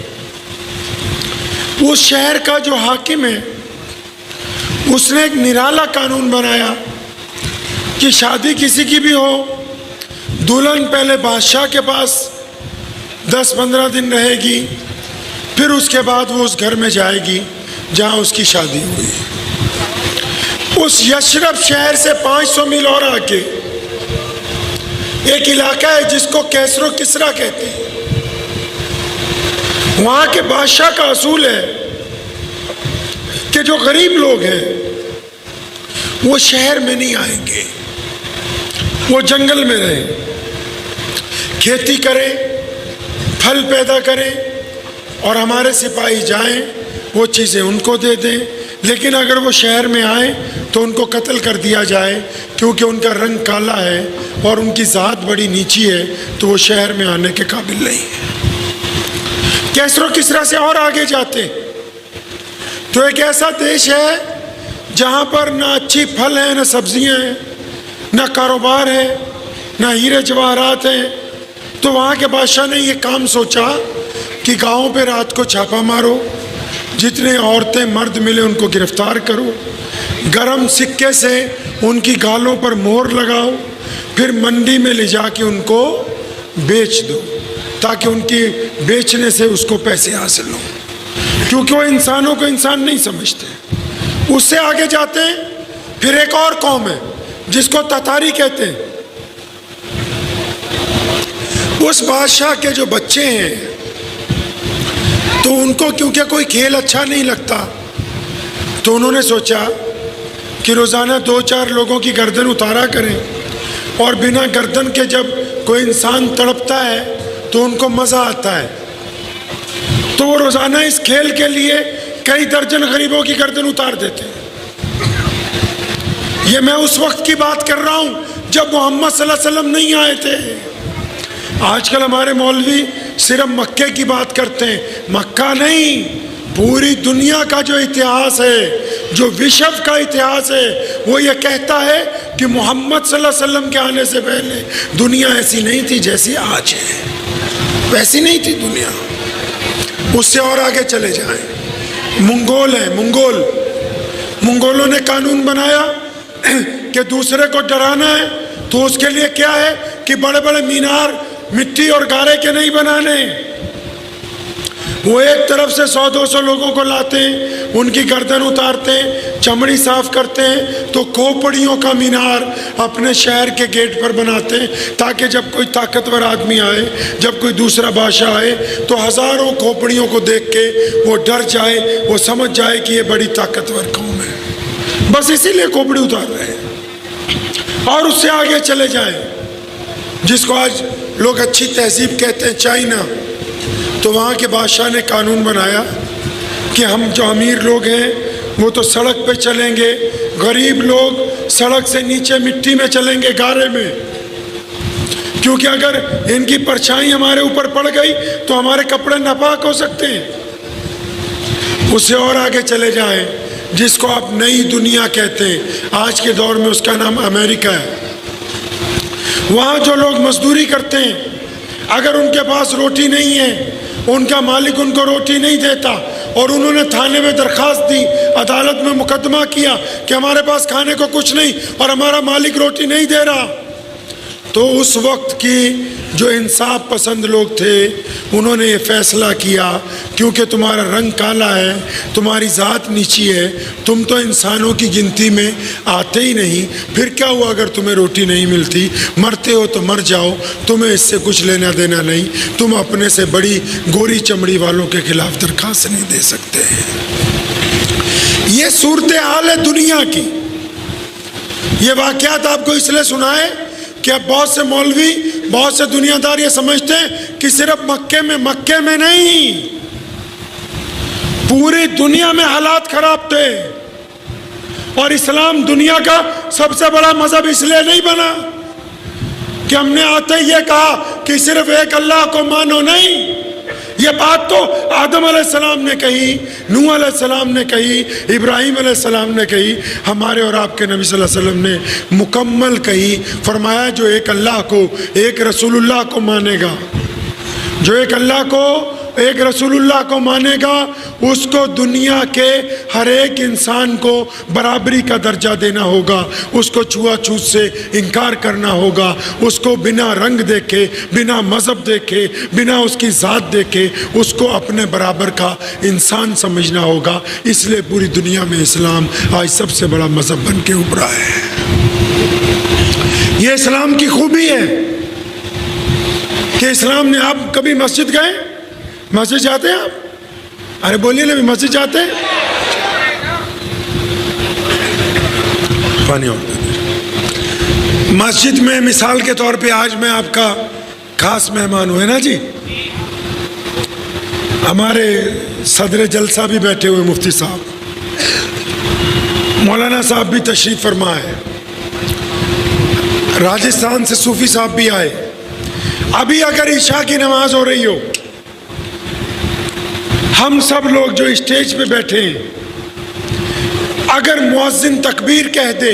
اس شہر کا جو حاکم ہے اس نے ایک نرالا قانون بنایا کہ شادی کسی کی بھی ہو، دلہن پہلے بادشاہ کے پاس 10-15 دن رہے گی، پھر اس کے بعد وہ اس گھر میں جائے گی جہاں اس کی شادی ہوئی۔ اس یشرب شہر سے 500 میل اور آگے ایک علاقہ ہے جس کو کیسر و کسرا کہتے ہیں، وہاں کے بادشاہ کا اصول ہے کہ جو غریب لوگ ہیں وہ شہر میں نہیں آئیں گے، وہ جنگل میں رہیں، کھیتی کریں، پھل پیدا کریں، اور ہمارے سپاہی جائیں وہ چیزیں ان کو دے دیں۔ لیکن اگر وہ شہر میں آئیں تو ان کو قتل کر دیا جائے، کیونکہ ان کا رنگ کالا ہے اور ان کی ذات بڑی نیچی ہے، تو وہ شہر میں آنے کے قابل نہیں ہے۔ کیسر و کسرا سے اور آگے جاتے تو ایک ایسا دیش ہے جہاں پر نہ اچھی پھل ہیں، نہ سبزیاں ہیں، نہ کاروبار ہے، نہ ہیرے جواہرات ہیں۔ تو وہاں کے بادشاہ نے یہ کام سوچا کہ گاؤں پہ رات کو چھاپا مارو، جتنے عورتیں مرد ملے ان کو گرفتار کرو، گرم سکے سے ان کی گالوں پر مہر لگاؤ، پھر منڈی میں لے جا کے ان کو بیچ دو، تاکہ ان کی بیچنے سے اس کو پیسے حاصل ہوں، کیونکہ وہ انسانوں کو انسان نہیں سمجھتے۔ اس سے آگے جاتے ہیں، پھر ایک اور قوم ہے جس کو تتاری کہتے ہیں۔ اس بادشاہ کے جو بچے ہیں تو ان کو کیونکہ کوئی کھیل اچھا نہیں لگتا، تو انہوں نے سوچا کہ روزانہ 2-4 لوگوں کی گردن اتارا کریں، اور بنا گردن کے جب کوئی انسان تڑپتا ہے تو ان کو مزہ آتا ہے، تو وہ روزانہ اس کھیل کے لیے کئی درجن غریبوں کی گردن اتار دیتے ہیں۔ یہ میں اس وقت کی بات کر رہا ہوں جب محمد صلی اللہ علیہ وسلم نہیں آئے تھے۔ آج کل ہمارے مولوی صرف مکے کی بات کرتے ہیں، مکہ نہیں، پوری دنیا کا جو اتہاس ہے، جو وشو کا اتہاس ہے، وہ یہ کہتا ہے کہ محمد صلی اللہ علیہ وسلم کے آنے سے پہلے دنیا ایسی نہیں تھی جیسی آج ہے، ویسی نہیں تھی دنیا۔ اس سے اور آگے چلے جائیں، منگول ہیں، منگولوں نے قانون بنایا کہ دوسرے کو ڈرانا ہے، تو اس کے لیے کیا ہے کہ بڑے بڑے مینار مٹی اور گارے کے نہیں بنانے، وہ ایک طرف سے 100-200 لوگوں کو لاتے ہیں، ان کی گردن اتارتے ہیں، چمڑی صاف کرتے ہیں، تو کھوپڑیوں کا مینار اپنے شہر کے گیٹ پر بناتے ہیں، تاکہ جب کوئی طاقتور آدمی آئے، جب کوئی دوسرا بادشاہ آئے تو ہزاروں کھوپڑیوں کو دیکھ کے وہ ڈر جائے، وہ سمجھ جائے کہ یہ بڑی طاقتور قوم ہے۔ بس اسی لیے کھوپڑی اتار رہے ہیں۔ اور اس سے آگے چلے جائیں، جس کو آج لوگ اچھی تہذیب کہتے ہیں، چائنا، تو وہاں کے بادشاہ نے قانون بنایا کہ ہم جو امیر لوگ ہیں وہ تو سڑک پہ چلیں گے، غریب لوگ سڑک سے نیچے مٹی میں چلیں گے، گارے میں، کیونکہ اگر ان کی پرچھائی ہمارے اوپر پڑ گئی تو ہمارے کپڑے ناپاک ہو سکتے ہیں۔ اس سے اور آگے چلے جائیں، جس کو آپ نئی دنیا کہتے ہیں، آج کے دور میں اس کا نام امریکہ ہے۔ وہاں جو لوگ مزدوری کرتے ہیں، اگر ان کے پاس روٹی نہیں ہے، ان کا مالک ان کو روٹی نہیں دیتا، اور انہوں نے تھانے میں درخواست دی، عدالت میں مقدمہ کیا کہ ہمارے پاس کھانے کو کچھ نہیں اور ہمارا مالک روٹی نہیں دے رہا، تو اس وقت کی جو انصاف پسند لوگ تھے انہوں نے یہ فیصلہ کیا، کیونکہ تمہارا رنگ کالا ہے، تمہاری ذات نیچی ہے، تم تو انسانوں کی گنتی میں آتے ہی نہیں، پھر کیا ہوا اگر تمہیں روٹی نہیں ملتی، مرتے ہو تو مر جاؤ، تمہیں اس سے کچھ لینا دینا نہیں، تم اپنے سے بڑی گوری چمڑی والوں کے خلاف درخواست نہیں دے سکتے۔ یہ صورتحال ہے دنیا کی۔ یہ واقعات آپ کو اس لیے سنائے کہ اب بہت سے مولوی، بہت سے دنیا دار یہ سمجھتے ہیں کہ صرف مکے میں نہیں، پوری دنیا میں حالات خراب تھے، اور اسلام دنیا کا سب سے بڑا مذہب اس لیے نہیں بنا کہ ہم نے آتے یہ کہا کہ صرف ایک اللہ کو مانو، نہیں، یہ بات تو آدم علیہ السلام نے کہی، نوح علیہ السلام نے کہی، ابراہیم علیہ السلام نے کہی، ہمارے اور آپ کے نبی صلی اللہ علیہ وسلم نے مکمل کہی، فرمایا جو ایک اللہ کو، ایک رسول اللہ کو مانے گا، جو ایک اللہ کو، ایک رسول اللہ کو مانے گا، اس کو دنیا کے ہر ایک انسان کو برابری کا درجہ دینا ہوگا، اس کو چھوا چھوت سے انکار کرنا ہوگا، اس کو بنا رنگ دیکھے، بنا مذہب دیکھے، بنا اس کی ذات دیکھے، اس کو اپنے برابر کا انسان سمجھنا ہوگا۔ اس لیے پوری دنیا میں اسلام آج سب سے بڑا مذہب بن کے ابھرا ہے۔ یہ اسلام کی خوبی ہے کہ اسلام نے، آپ کبھی مسجد گئے؟ مسجد جاتے ہیں آپ؟ ارے بولیے نا، مسجد جاتے ہیں؟ پانی اور دے دیں۔ مسجد میں مثال کے طور پہ آج میں آپ کا خاص مہمان ہوں، ہے نا جی؟ ہمارے صدر جلسہ بھی بیٹھے ہوئے مفتی صاحب، مولانا صاحب بھی تشریف فرما ہے، راجستھان سے صوفی صاحب بھی آئے۔ ابھی اگر عشاء کی نماز ہو رہی ہو، ہم سب لوگ جو اسٹیج پہ بیٹھے ہیں، اگر مؤذن تکبیر کہہ دے،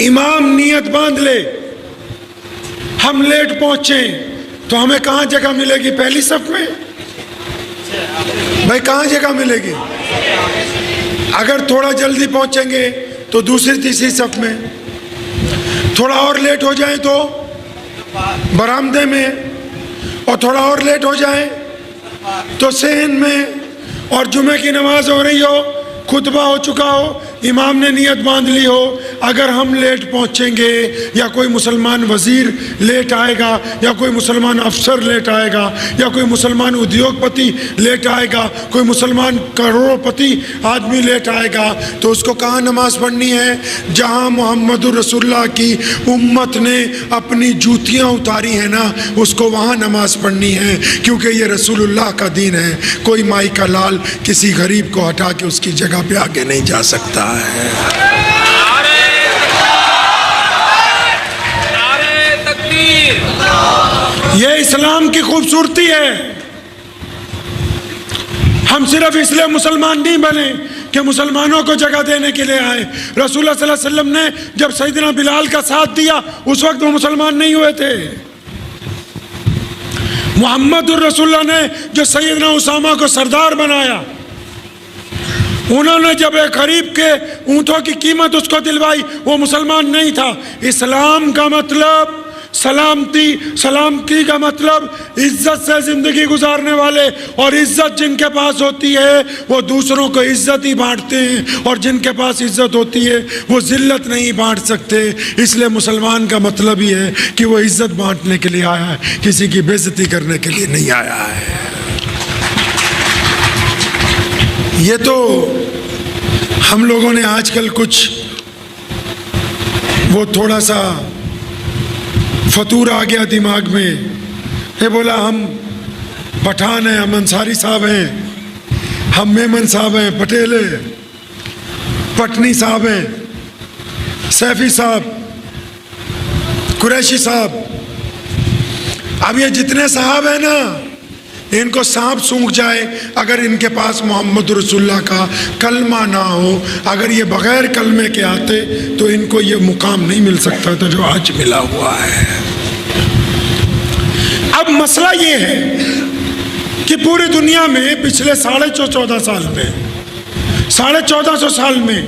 امام نیت باندھ لے، ہم لیٹ پہنچیں تو ہمیں کہاں جگہ ملے گی؟ پہلی صف میں؟ بھائی کہاں جگہ ملے گی؟ اگر تھوڑا جلدی پہنچیں گے تو دوسری تیسری صف میں، تھوڑا اور لیٹ ہو جائیں تو برآمدے میں، اور تھوڑا اور لیٹ ہو جائیں تو صحن میں، اور جمعے کی نماز ہو رہی ہو، خطبہ ہو چکا ہو، امام نے نیت باندھ لی ہو، اگر ہم لیٹ پہنچیں گے یا کوئی مسلمان وزیر لیٹ آئے گا یا کوئی مسلمان افسر لیٹ آئے گا یا کوئی مسلمان ادیوگ پتی لیٹ آئے گا، کوئی مسلمان کروڑ پتی آدمی لیٹ آئے گا، تو اس کو کہاں نماز پڑھنی ہے؟ جہاں محمد رسول اللہ کی امت نے اپنی جوتیاں اتاری ہیں نا، اس کو وہاں نماز پڑھنی ہے، کیونکہ یہ رسول اللہ کا دین ہے۔ کوئی مائی کا لال کسی غریب کو ہٹا کے اس کی جگہ پہ آگے نہیں جا سکتا ہے۔ یہ اسلام کی خوبصورتی ہے۔ ہم صرف اس لیے مسلمان نہیں بنے کہ مسلمانوں کو جگہ دینے کے لیے آئے۔ رسول اللہ صلی اللہ علیہ وسلم نے جب سیدنا بلال کا ساتھ دیا، اس وقت وہ مسلمان نہیں ہوئے تھے۔ محمد الرسول اللہ نے جو سیدنا اسامہ کو سردار بنایا، انہوں نے جب ایک غریب کے اونٹوں کی قیمت اس کو دلوائی، وہ مسلمان نہیں تھا۔ اسلام کا مطلب سلامتی کا مطلب عزت سے زندگی گزارنے والے، اور عزت جن کے پاس ہوتی ہے وہ دوسروں کو عزت ہی بانٹتے ہیں، اور جن کے پاس عزت ہوتی ہے وہ ذلت نہیں بانٹ سکتے۔ اس لیے مسلمان کا مطلب ہی ہے کہ وہ عزت بانٹنے کے لیے آیا ہے، کسی کی بے عزتی کرنے کے لیے نہیں آیا ہے۔ یہ تو ہم لوگوں نے آج کل کچھ وہ تھوڑا سا فطور آ گیا دماغ میں، یہ بولا ہم پٹھان ہیں، ہم انصاری صاحب ہیں، ہم میمن صاحب ہیں، پٹیل ہیں، پٹنی صاحب ہیں، سیفی صاحب، قریشی صاحب۔ اب یہ جتنے صاحب ہیں نا، ان کو سانپ سونکھ جائے اگر ان کے پاس محمد رسول اللہ کا کلمہ نہ ہو، اگر یہ بغیر کلمے کے آتے تو ان کو یہ مقام نہیں مل سکتا تھا جو آج ملا ہوا ہے۔ اب مسئلہ یہ ہے کہ پوری دنیا میں پچھلے 1450 سال میں 1450 سال میں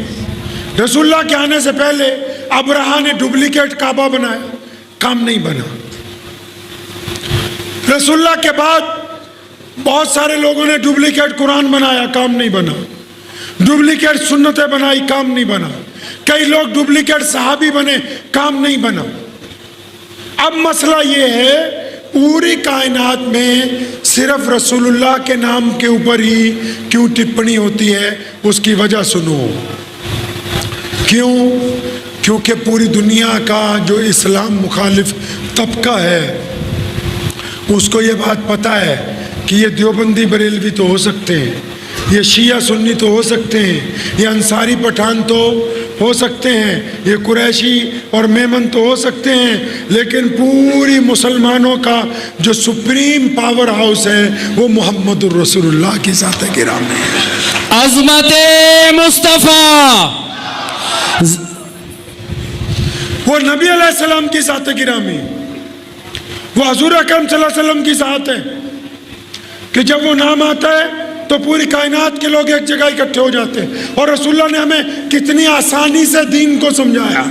رسول اللہ کے آنے سے پہلے ابرہا نے ڈپلیکیٹ کعبہ بنایا، کام نہیں بنا۔ رسول اللہ کے بعد بہت سارے لوگوں نے ڈپلیکیٹ قرآن بنایا، کام نہیں بنا۔ ڈپلیکیٹ سنتیں بنائی، کام نہیں بنا۔ کئی لوگ ڈپلیکیٹ صحابی بنے، کام نہیں بنا۔ اب مسئلہ یہ ہے، پوری کائنات میں صرف رسول اللہ کے نام کے اوپر ہی کیوں ٹپڑی ہوتی ہے؟ اس کی وجہ سنو۔ کیوں؟ کیونکہ پوری دنیا کا جو اسلام مخالف طبقہ ہے اس کو یہ بات پتہ ہے کہ یہ دیوبندی بریلوی تو ہو سکتے ہیں، یہ شیعہ سنی تو ہو سکتے ہیں، یہ انصاری پٹھان تو ہو سکتے ہیں، یہ قریشی اور میمن تو ہو سکتے ہیں، لیکن پوری مسلمانوں کا جو سپریم پاور ہاؤس ہے وہ محمد الرسول اللہ کی ذات گرامی ہے۔ عظمت مصطفیٰ، وہ نبی علیہ السلام کی ذات گرامی، وہ حضور اکرم صلی اللہ علیہ وسلم کی ذات ہے کہ جب وہ نام آتا ہے تو پوری کائنات کے لوگ ایک جگہ اکٹھے ہو جاتے ہیں۔ اور رسول اللہ نے ہمیں کتنی آسانی سے دین کو سمجھایا۔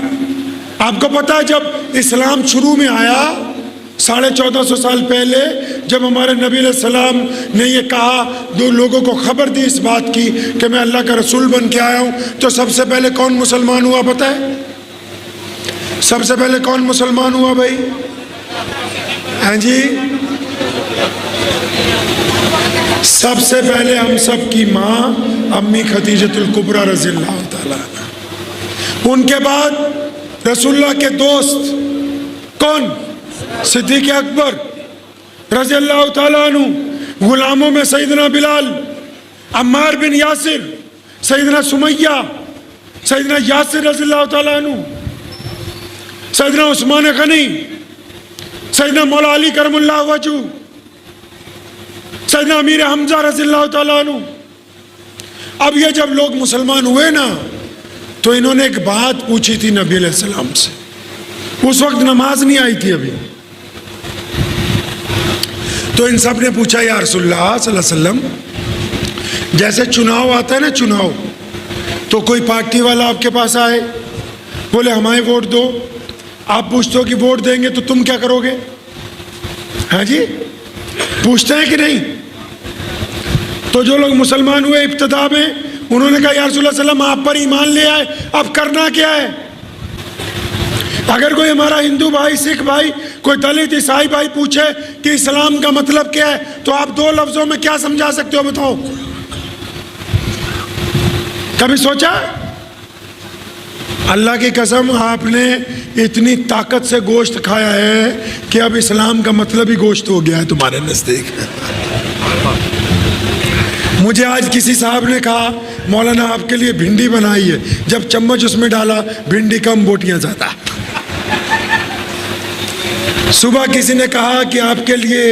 آپ کو پتا ہے جب اسلام شروع میں آیا 1450 سال پہلے، جب ہمارے نبی علیہ السلام نے یہ کہا، دو لوگوں کو خبر دی اس بات کی کہ میں اللہ کا رسول بن کے آیا ہوں، تو سب سے پہلے کون مسلمان ہوا پتا ہے؟ سب سے پہلے کون مسلمان ہوا بھائی؟ ہاں جی، سب سے پہلے ہم سب کی ماں امی خدیجۃ الکبریٰ رضی اللہ تعالیٰ عنہ، ان کے بعد رسول اللہ کے دوست کون؟ صدیق اکبر رضی اللہ تعالیٰ عنہ، غلاموں میں سیدنا بلال، عمار بن یاسر، سیدنا سمیہ، سیدنا یاسر رضی اللہ تعالیٰ عنہ، سیدنا عثمان غنی، سیدنا مولا علی کرم اللہ وجہ، سیدنا امیر حمزہ رضی اللہ تعالیٰ عنہ۔ اب یہ جب لوگ مسلمان ہوئے نا تو انہوں نے ایک بات پوچھی تھی نبی علیہ السلام سے، اس وقت نماز نہیں آئی تھی ابھی، تو ان سب نے پوچھا یا رسول اللہ صلی اللہ علیہ وسلم، جیسے چناؤ آتا ہے نا چناؤ، تو کوئی پارٹی والا آپ کے پاس آئے بولے ہمیں ووٹ دو، آپ پوچھتے ہو کہ ووٹ دیں گے تو تم کیا کرو گے؟ ہاں جی پوچھتے ہیں کہ نہیں؟ تو جو لوگ مسلمان ہوئے ابتدا میں انہوں نے کہا یا رسول اللہ صلی اللہ علیہ وسلم آپ پر ایمان لے آئے، اب کرنا کیا ہے؟ اگر کوئی ہمارا ہندو بھائی، سکھ بھائی، کوئی دلت عیسائی بھائی پوچھے کہ اسلام کا مطلب کیا ہے تو آپ 2 لفظوں میں کیا سمجھا سکتے ہو بتاؤ؟ کبھی سوچا؟ اللہ کی قسم آپ نے اتنی طاقت سے گوشت کھایا ہے کہ اب اسلام کا مطلب ہی گوشت ہو گیا ہے تمہارے نزدیک۔ مجھے آج کسی صاحب نے کہا مولانا آپ کے لیے بھنڈی بنائی ہے، جب چمچ اس میں ڈالا بھنڈی کم بوٹیاں زیادہ۔ صبح کسی نے کہا کہ آپ کے لیے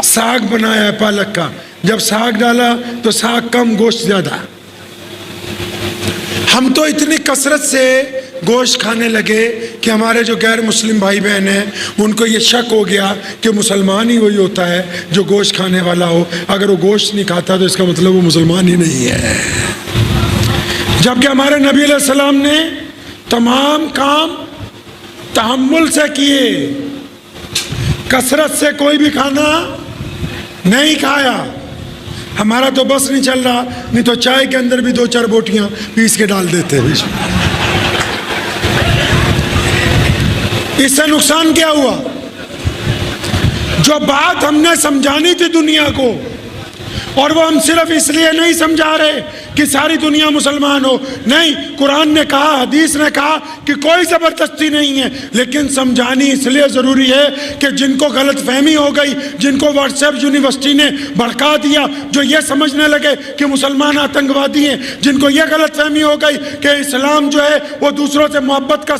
ساگ بنایا ہے پالک کا، جب ساگ ڈالا تو ساگ کم گوشت زیادہ۔ ہم تو اتنی کثرت سے گوشت کھانے لگے کہ ہمارے جو غیر مسلم بھائی بہن ہیں ان کو یہ شک ہو گیا کہ مسلمان ہی وہی ہوتا ہے جو گوشت کھانے والا ہو، اگر وہ گوشت نہیں کھاتا تو اس کا مطلب وہ مسلمان ہی نہیں ہے۔ جبکہ ہمارے نبی علیہ السلام نے تمام کام تحمل سے کیے، کثرت سے کوئی بھی کھانا نہیں کھایا۔ ہمارا تو بس نہیں چل رہا، نہیں تو چائے کے اندر بھی 2-4 بوٹیاں پیس کے ڈال دیتے ہیں۔ اس سے نقصان کیا ہوا؟ جو بات ہم نے سمجھانی تھی دنیا کو، اور وہ ہم صرف اس لیے نہیں سمجھا رہے کہ ساری دنیا مسلمان ہو، نہیں، قرآن نے کہا، حدیث نے کہا کہ کوئی زبردستی نہیں ہے، لیکن سمجھانی اس لیے ضروری ہے کہ جن کو غلط فہمی ہو گئی، جن کو واٹس ایپ یونیورسٹی نے بھڑکا دیا، جو یہ سمجھنے لگے کہ مسلمان آتنکوادی ہیں، جن کو یہ غلط فہمی ہو گئی کہ اسلام جو ہے وہ دوسروں سے محبت کا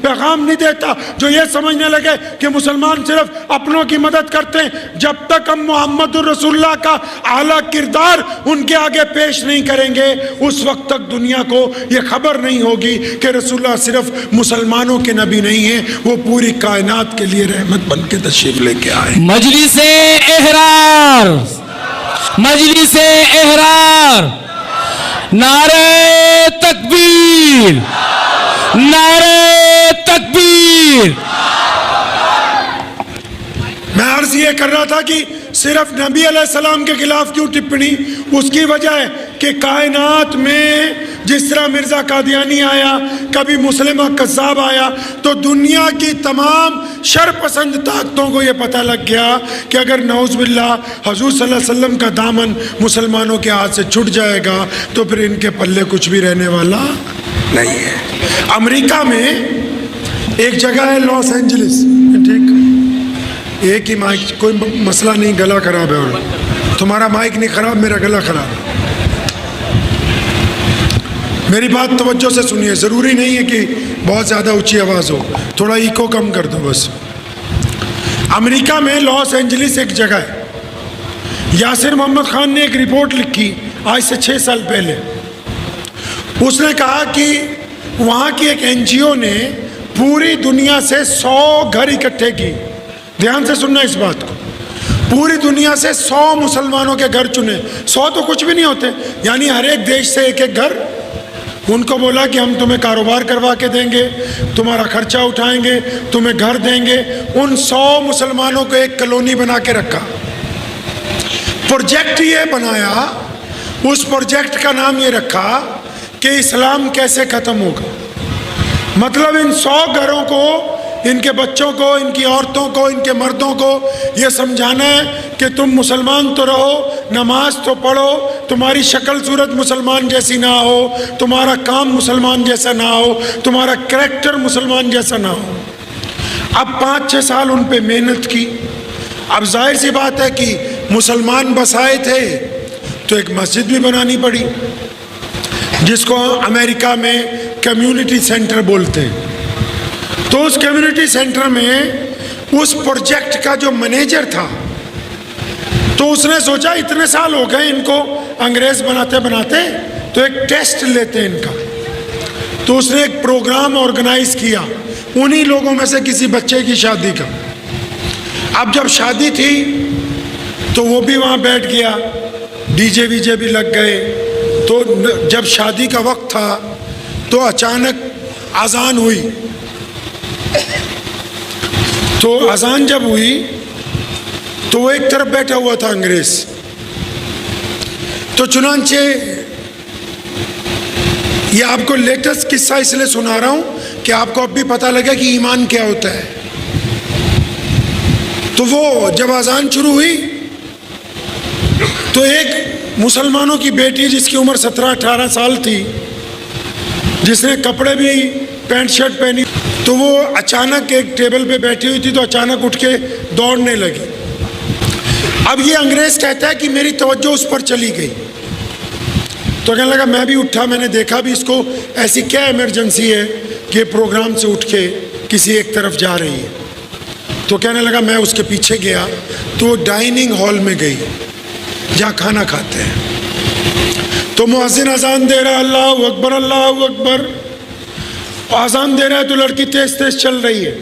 پیغام نہیں دیتا، جو یہ سمجھنے لگے کہ مسلمان صرف اپنوں کی مدد کرتے ہیں، جب تک ہم محمد الرسول اللہ کا اعلیٰ کردار ان کے آگے پیش نہیں کریں گے اس وقت تک دنیا کو یہ خبر نہیں ہوگی کہ رسول اللہ صرف مسلمانوں کے نبی نہیں ہیں، وہ پوری کائنات کے لیے رحمت بن کے تشریف لے کے آئے۔ مجلس احرار، مجلس احرار، نعرہ تکبیر، نعرہ تکبیر۔ میں عرض یہ کر رہا تھا کہ صرف نبی علیہ السلام کے خلاف کیوں ٹپنی؟ اس کی وجہ ہے کہ کائنات میں جس طرح مرزا قادیانی آیا، کبھی مسلمہ قذاب آیا، تو دنیا کی تمام شر پسند طاقتوں کو یہ پتہ لگ گیا کہ اگر نعوذ باللہ حضور صلی اللہ علیہ وسلم کا دامن مسلمانوں کے ہاتھ سے چھٹ جائے گا تو پھر ان کے پلے کچھ بھی رہنے والا نہیں ہے۔ امریکہ میں ایک جگہ ہے لاس اینجلس، ٹھیک، ایک ہی مائک، کوئی مسئلہ نہیں، گلا خراب ہے، اور تمہارا مائک نہیں خراب، میرا گلا خراب ہے۔ میری بات توجہ سے سنیے، ضروری نہیں ہے کہ بہت زیادہ اونچی آواز ہو، تھوڑا ایکو کم کر دو بس۔ امریکہ میں لاس اینجلس ایک جگہ ہے، یاسر محمد خان نے ایک رپورٹ لکھی آج سے 6 سال پہلے۔ اس نے کہا کہ وہاں کی ایک NGO نے پوری دنیا سے 100 گھر اکٹھے کی، دھیان سے سننا اس بات کو، پوری دنیا سے 100 مسلمانوں کے گھر چنے، 100 تو کچھ بھی نہیں ہوتے، یعنی ہر ایک دیش سے ایک ایک گھر۔ ان کو بولا کہ ہم تمہیں کاروبار کروا کے دیں گے، تمہارا خرچہ اٹھائیں گے، تمہیں گھر دیں گے۔ ان 100 مسلمانوں کو ایک کالونی بنا کے رکھا، پروجیکٹ یہ بنایا، اس پروجیکٹ کا نام یہ رکھا کہ اسلام کیسے ختم ہوگا۔ مطلب ان 100 گھروں کو، ان کے بچوں کو، ان کی عورتوں کو، ان کے مردوں کو یہ سمجھانا ہے کہ تم مسلمان تو رہو نماز تو پڑھو، تمہاری شکل صورت مسلمان جیسی نہ ہو، تمہارا کام مسلمان جیسا نہ ہو، تمہارا کریکٹر مسلمان جیسا نہ ہو۔ اب 5-6 سال ان پہ محنت کی۔ اب ظاہر سی بات ہے کہ مسلمان بسائے تھے تو ایک مسجد بھی بنانی پڑی، جس کو امریکہ میں کمیونٹی سینٹر بولتے ہیں۔ تو اس کمیونٹی سینٹر میں اس پروجیکٹ کا جو مینیجر تھا، تو اس نے سوچا اتنے سال ہو گئے ان کو انگریز بناتے بناتے، تو ایک ٹیسٹ لیتے ہیں ان کا۔ تو اس نے ایک پروگرام آرگنائز کیا انہی لوگوں میں سے کسی بچے کی شادی کا۔ اب جب شادی تھی تو وہ بھی وہاں بیٹھ گیا، ڈی جے وی جے بھی لگ گئے۔ تو جب شادی کا وقت تھا تو اچانک اذان ہوئی۔ تو اذان جب ہوئی تو وہ ایک طرف بیٹھا ہوا تھا انگریز۔ تو چنانچہ یہ آپ کو لیٹسٹ قصہ اس لیے سنا رہا ہوں کہ آپ کو اب بھی پتہ لگے کہ ایمان کیا ہوتا ہے۔ تو وہ جب اذان شروع ہوئی تو ایک مسلمانوں کی بیٹی جس کی عمر 17-18 سال تھی، جس نے کپڑے بھی پینٹ شرٹ پہنی، تو وہ اچانک ایک ٹیبل پہ بیٹھی ہوئی تھی، تو اچانک اٹھ کے دوڑنے لگی۔ اب یہ انگریز کہتا ہے کہ میری توجہ اس پر چلی گئی، تو کہنے لگا میں بھی اٹھا، میں نے دیکھا بھی اس کو ایسی کیا ایمرجنسی ہے کہ پروگرام سے اٹھ کے کسی ایک طرف جا رہی ہے۔ تو کہنے لگا میں اس کے پیچھے گیا، تو ڈائننگ ہال میں گئی جہاں کھانا کھاتے ہیں۔ تو مؤذن اذان دے رہا ہے، اللہ اکبر اللہ اکبر، اذان دے رہا ہے تو لڑکی تیز تیز چل رہی ہے۔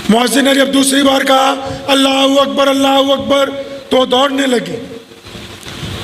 مؤذن نے جب دوسری بار کہا اللہ اکبر تو دوڑنے لگی۔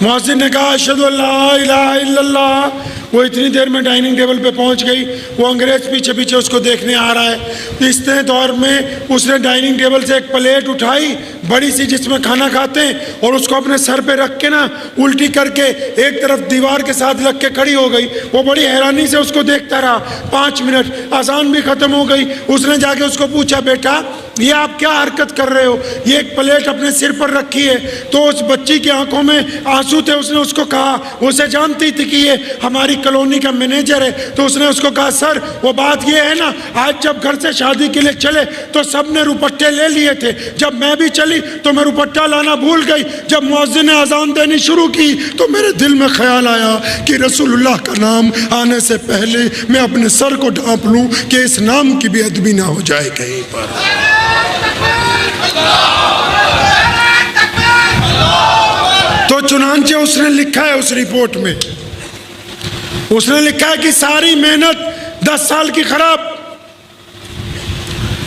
مؤذن نے کہا اشہدو ان لا الہ الا اللہ، وہ اتنی دیر میں ڈائننگ ٹیبل پہ پہنچ گئی۔ وہ انگریز پیچھے پیچھے اس کو دیکھنے آ رہا ہے۔ اس دور میں اس نے ڈائننگ ٹیبل سے ایک پلیٹ اٹھائی بڑی سی جس میں کھانا کھاتے ہیں، اور اس کو اپنے سر پہ رکھ کے نا الٹی کر کے ایک طرف دیوار کے ساتھ لگ کے کھڑی ہو گئی۔ وہ بڑی حیرانی سے اس کو دیکھتا رہا 5 منٹ، اذان بھی ختم ہو گئی۔ اس نے جا کے اس کو پوچھا بیٹا یہ آپ کیا حرکت کر رہے ہو؟ یہ ایک پلیٹ اپنے سر پر رکھی ہے۔ تو اس بچی کی آنکھوں میں آنسو تھے۔ اس نے اس کو کہا، وہ اسے جانتی تھی کہ یہ ہماری کالونی کا مینیجر ہے، تو اس نے اس کو کہا سر وہ بات یہ ہے نا، آج جب گھر سے شادی کے لیے چلے تو سب نے روپٹے لے لیے تھے، جب میں بھی چلی تو میں روپٹا لانا بھول گئی۔ جب مؤذن نے اذان دینی شروع کی تو میرے دل میں خیال آیا کہ رسول اللہ کا نام آنے سے پہلے میں اپنے سر کو ڈھانپ لوں کہ اس نام کی بھی ادبی نہ ہو جائے کہیں پر۔ تو چنانچہ اس نے لکھا ہے اس رپورٹ میں، اس نے لکھا ہے کہ ساری محنت 10 سال کی خراب۔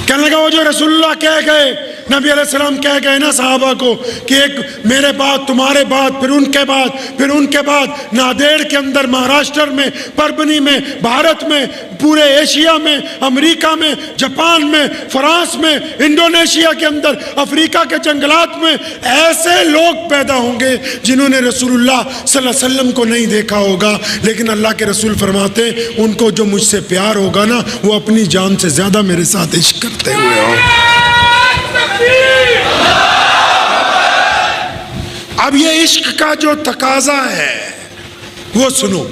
کہنے لگا وہ جو رسول اللہ کہہ گئے، نبی علیہ السلام کہہ گئے نا صحابہ کو کہ ایک میرے بعد تمہارے بعد پھر ان کے بعد نادیڑ کے اندر، مہاراشٹر میں، پربنی میں، بھارت میں، پورے ایشیا میں، امریکہ میں، جاپان میں، فرانس میں، انڈونیشیا کے اندر، افریقہ کے جنگلات میں ایسے لوگ پیدا ہوں گے جنہوں نے رسول اللہ صلی اللہ علیہ وسلم کو نہیں دیکھا ہوگا، لیکن اللہ کے رسول فرماتے ہیں ان کو جو مجھ سے پیار ہوگا نا وہ اپنی جان سے زیادہ میرے ساتھ عشق کرتے ہوئے ہوں۔ اب یہ عشق کا جو تقاضا ہے وہ سنو۔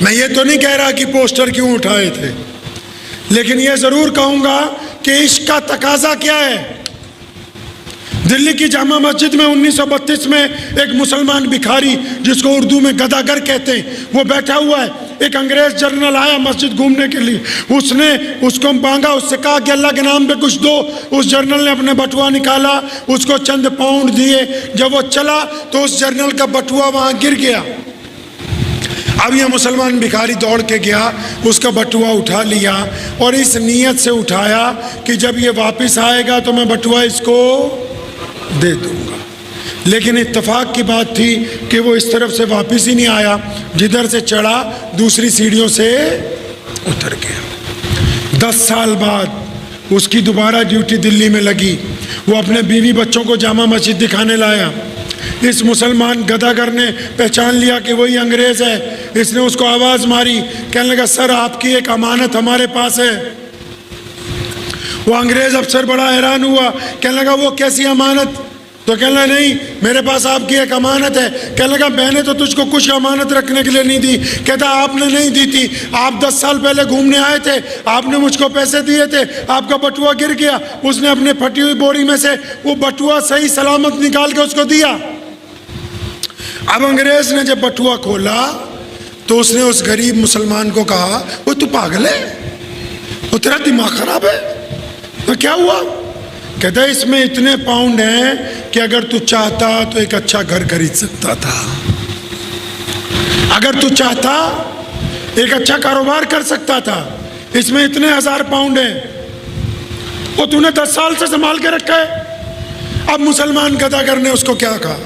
میں یہ تو نہیں کہہ رہا کہ پوسٹر کیوں اٹھائے تھے، لیکن یہ ضرور کہوں گا کہ عشق کا تقاضا کیا ہے۔ دلی کی جامع مسجد میں 1932 میں ایک مسلمان بھکاری جس کو اردو میں گداگر کہتے ہیں وہ بیٹھا ہوا ہے۔ ایک انگریز جرنل آیا مسجد گھومنے کے لیے، اس نے اس کو مانگا، اس سے کہا کہ اللہ کے نام پہ کچھ دو۔ اس جرنل نے اپنے بٹوا نکالا، اس کو چند پاؤنڈ دیے۔ جب وہ چلا تو اس جرنل کا بٹوا وہاں گر گیا۔ اب یہ مسلمان بھکاری دوڑ کے گیا، اس کا بٹوا اٹھا لیا اور اس نیت سے اٹھایا کہ جب یہ واپس آئے گا تو میں بٹوا اس کو دے دوں گا۔ لیکن اتفاق کی بات تھی کہ وہ اس طرف سے واپس ہی نہیں آیا، جدھر سے چڑھا دوسری سیڑھیوں سے اتر گیا۔ 10 سال بعد اس کی دوبارہ ڈیوٹی دلی میں لگی۔ وہ اپنے بیوی بچوں کو جامع مسجد دکھانے لایا۔ اس مسلمان گداگر نے پہچان لیا کہ وہی انگریز ہے۔ اس نے اس کو آواز ماری، کہنے لگا سر آپ کی ایک امانت ہمارے پاس ہے۔ وہ انگریز افسر بڑا حیران ہوا، کہنے لگا وہ کیسی امانت؟ تو کہنے لگا نہیں میرے پاس آپ کی ایک امانت ہے. کہنے لگا میں نے تو تجھ کو کچھ امانت رکھنے کے لیے نہیں دی. کہتا آپ نے نہیں دی تھی, آپ 10 سال پہلے گھومنے آئے تھے, آپ نے مجھ کو پیسے دیے تھے, آپ کا بٹوا گر گیا. اس نے اپنے پھٹی ہوئی بوری میں سے وہ بٹوا صحیح سلامت نکال کے اس کو دیا. اب انگریز نے جب بٹوا کھولا تو اس نے اس غریب مسلمان کو کہا وہ تو پاگل ہے, وہ تیرا دماغ خراب ہے, تو کیا ہوا؟ کہتا ہے اس میں اتنے پاؤنڈ ہیں کہ اگر تو چاہتا تو ایک اچھا گھر خرید سکتا تھا, اگر تو چاہتا ایک اچھا کاروبار کر سکتا تھا. اس میں اتنے 1000 پاؤنڈ ہیں, وہ تو نے 10 سال سے سنبھال کے رکھا ہے. اب مسلمان گداگر نے اس کو کیا کہا؟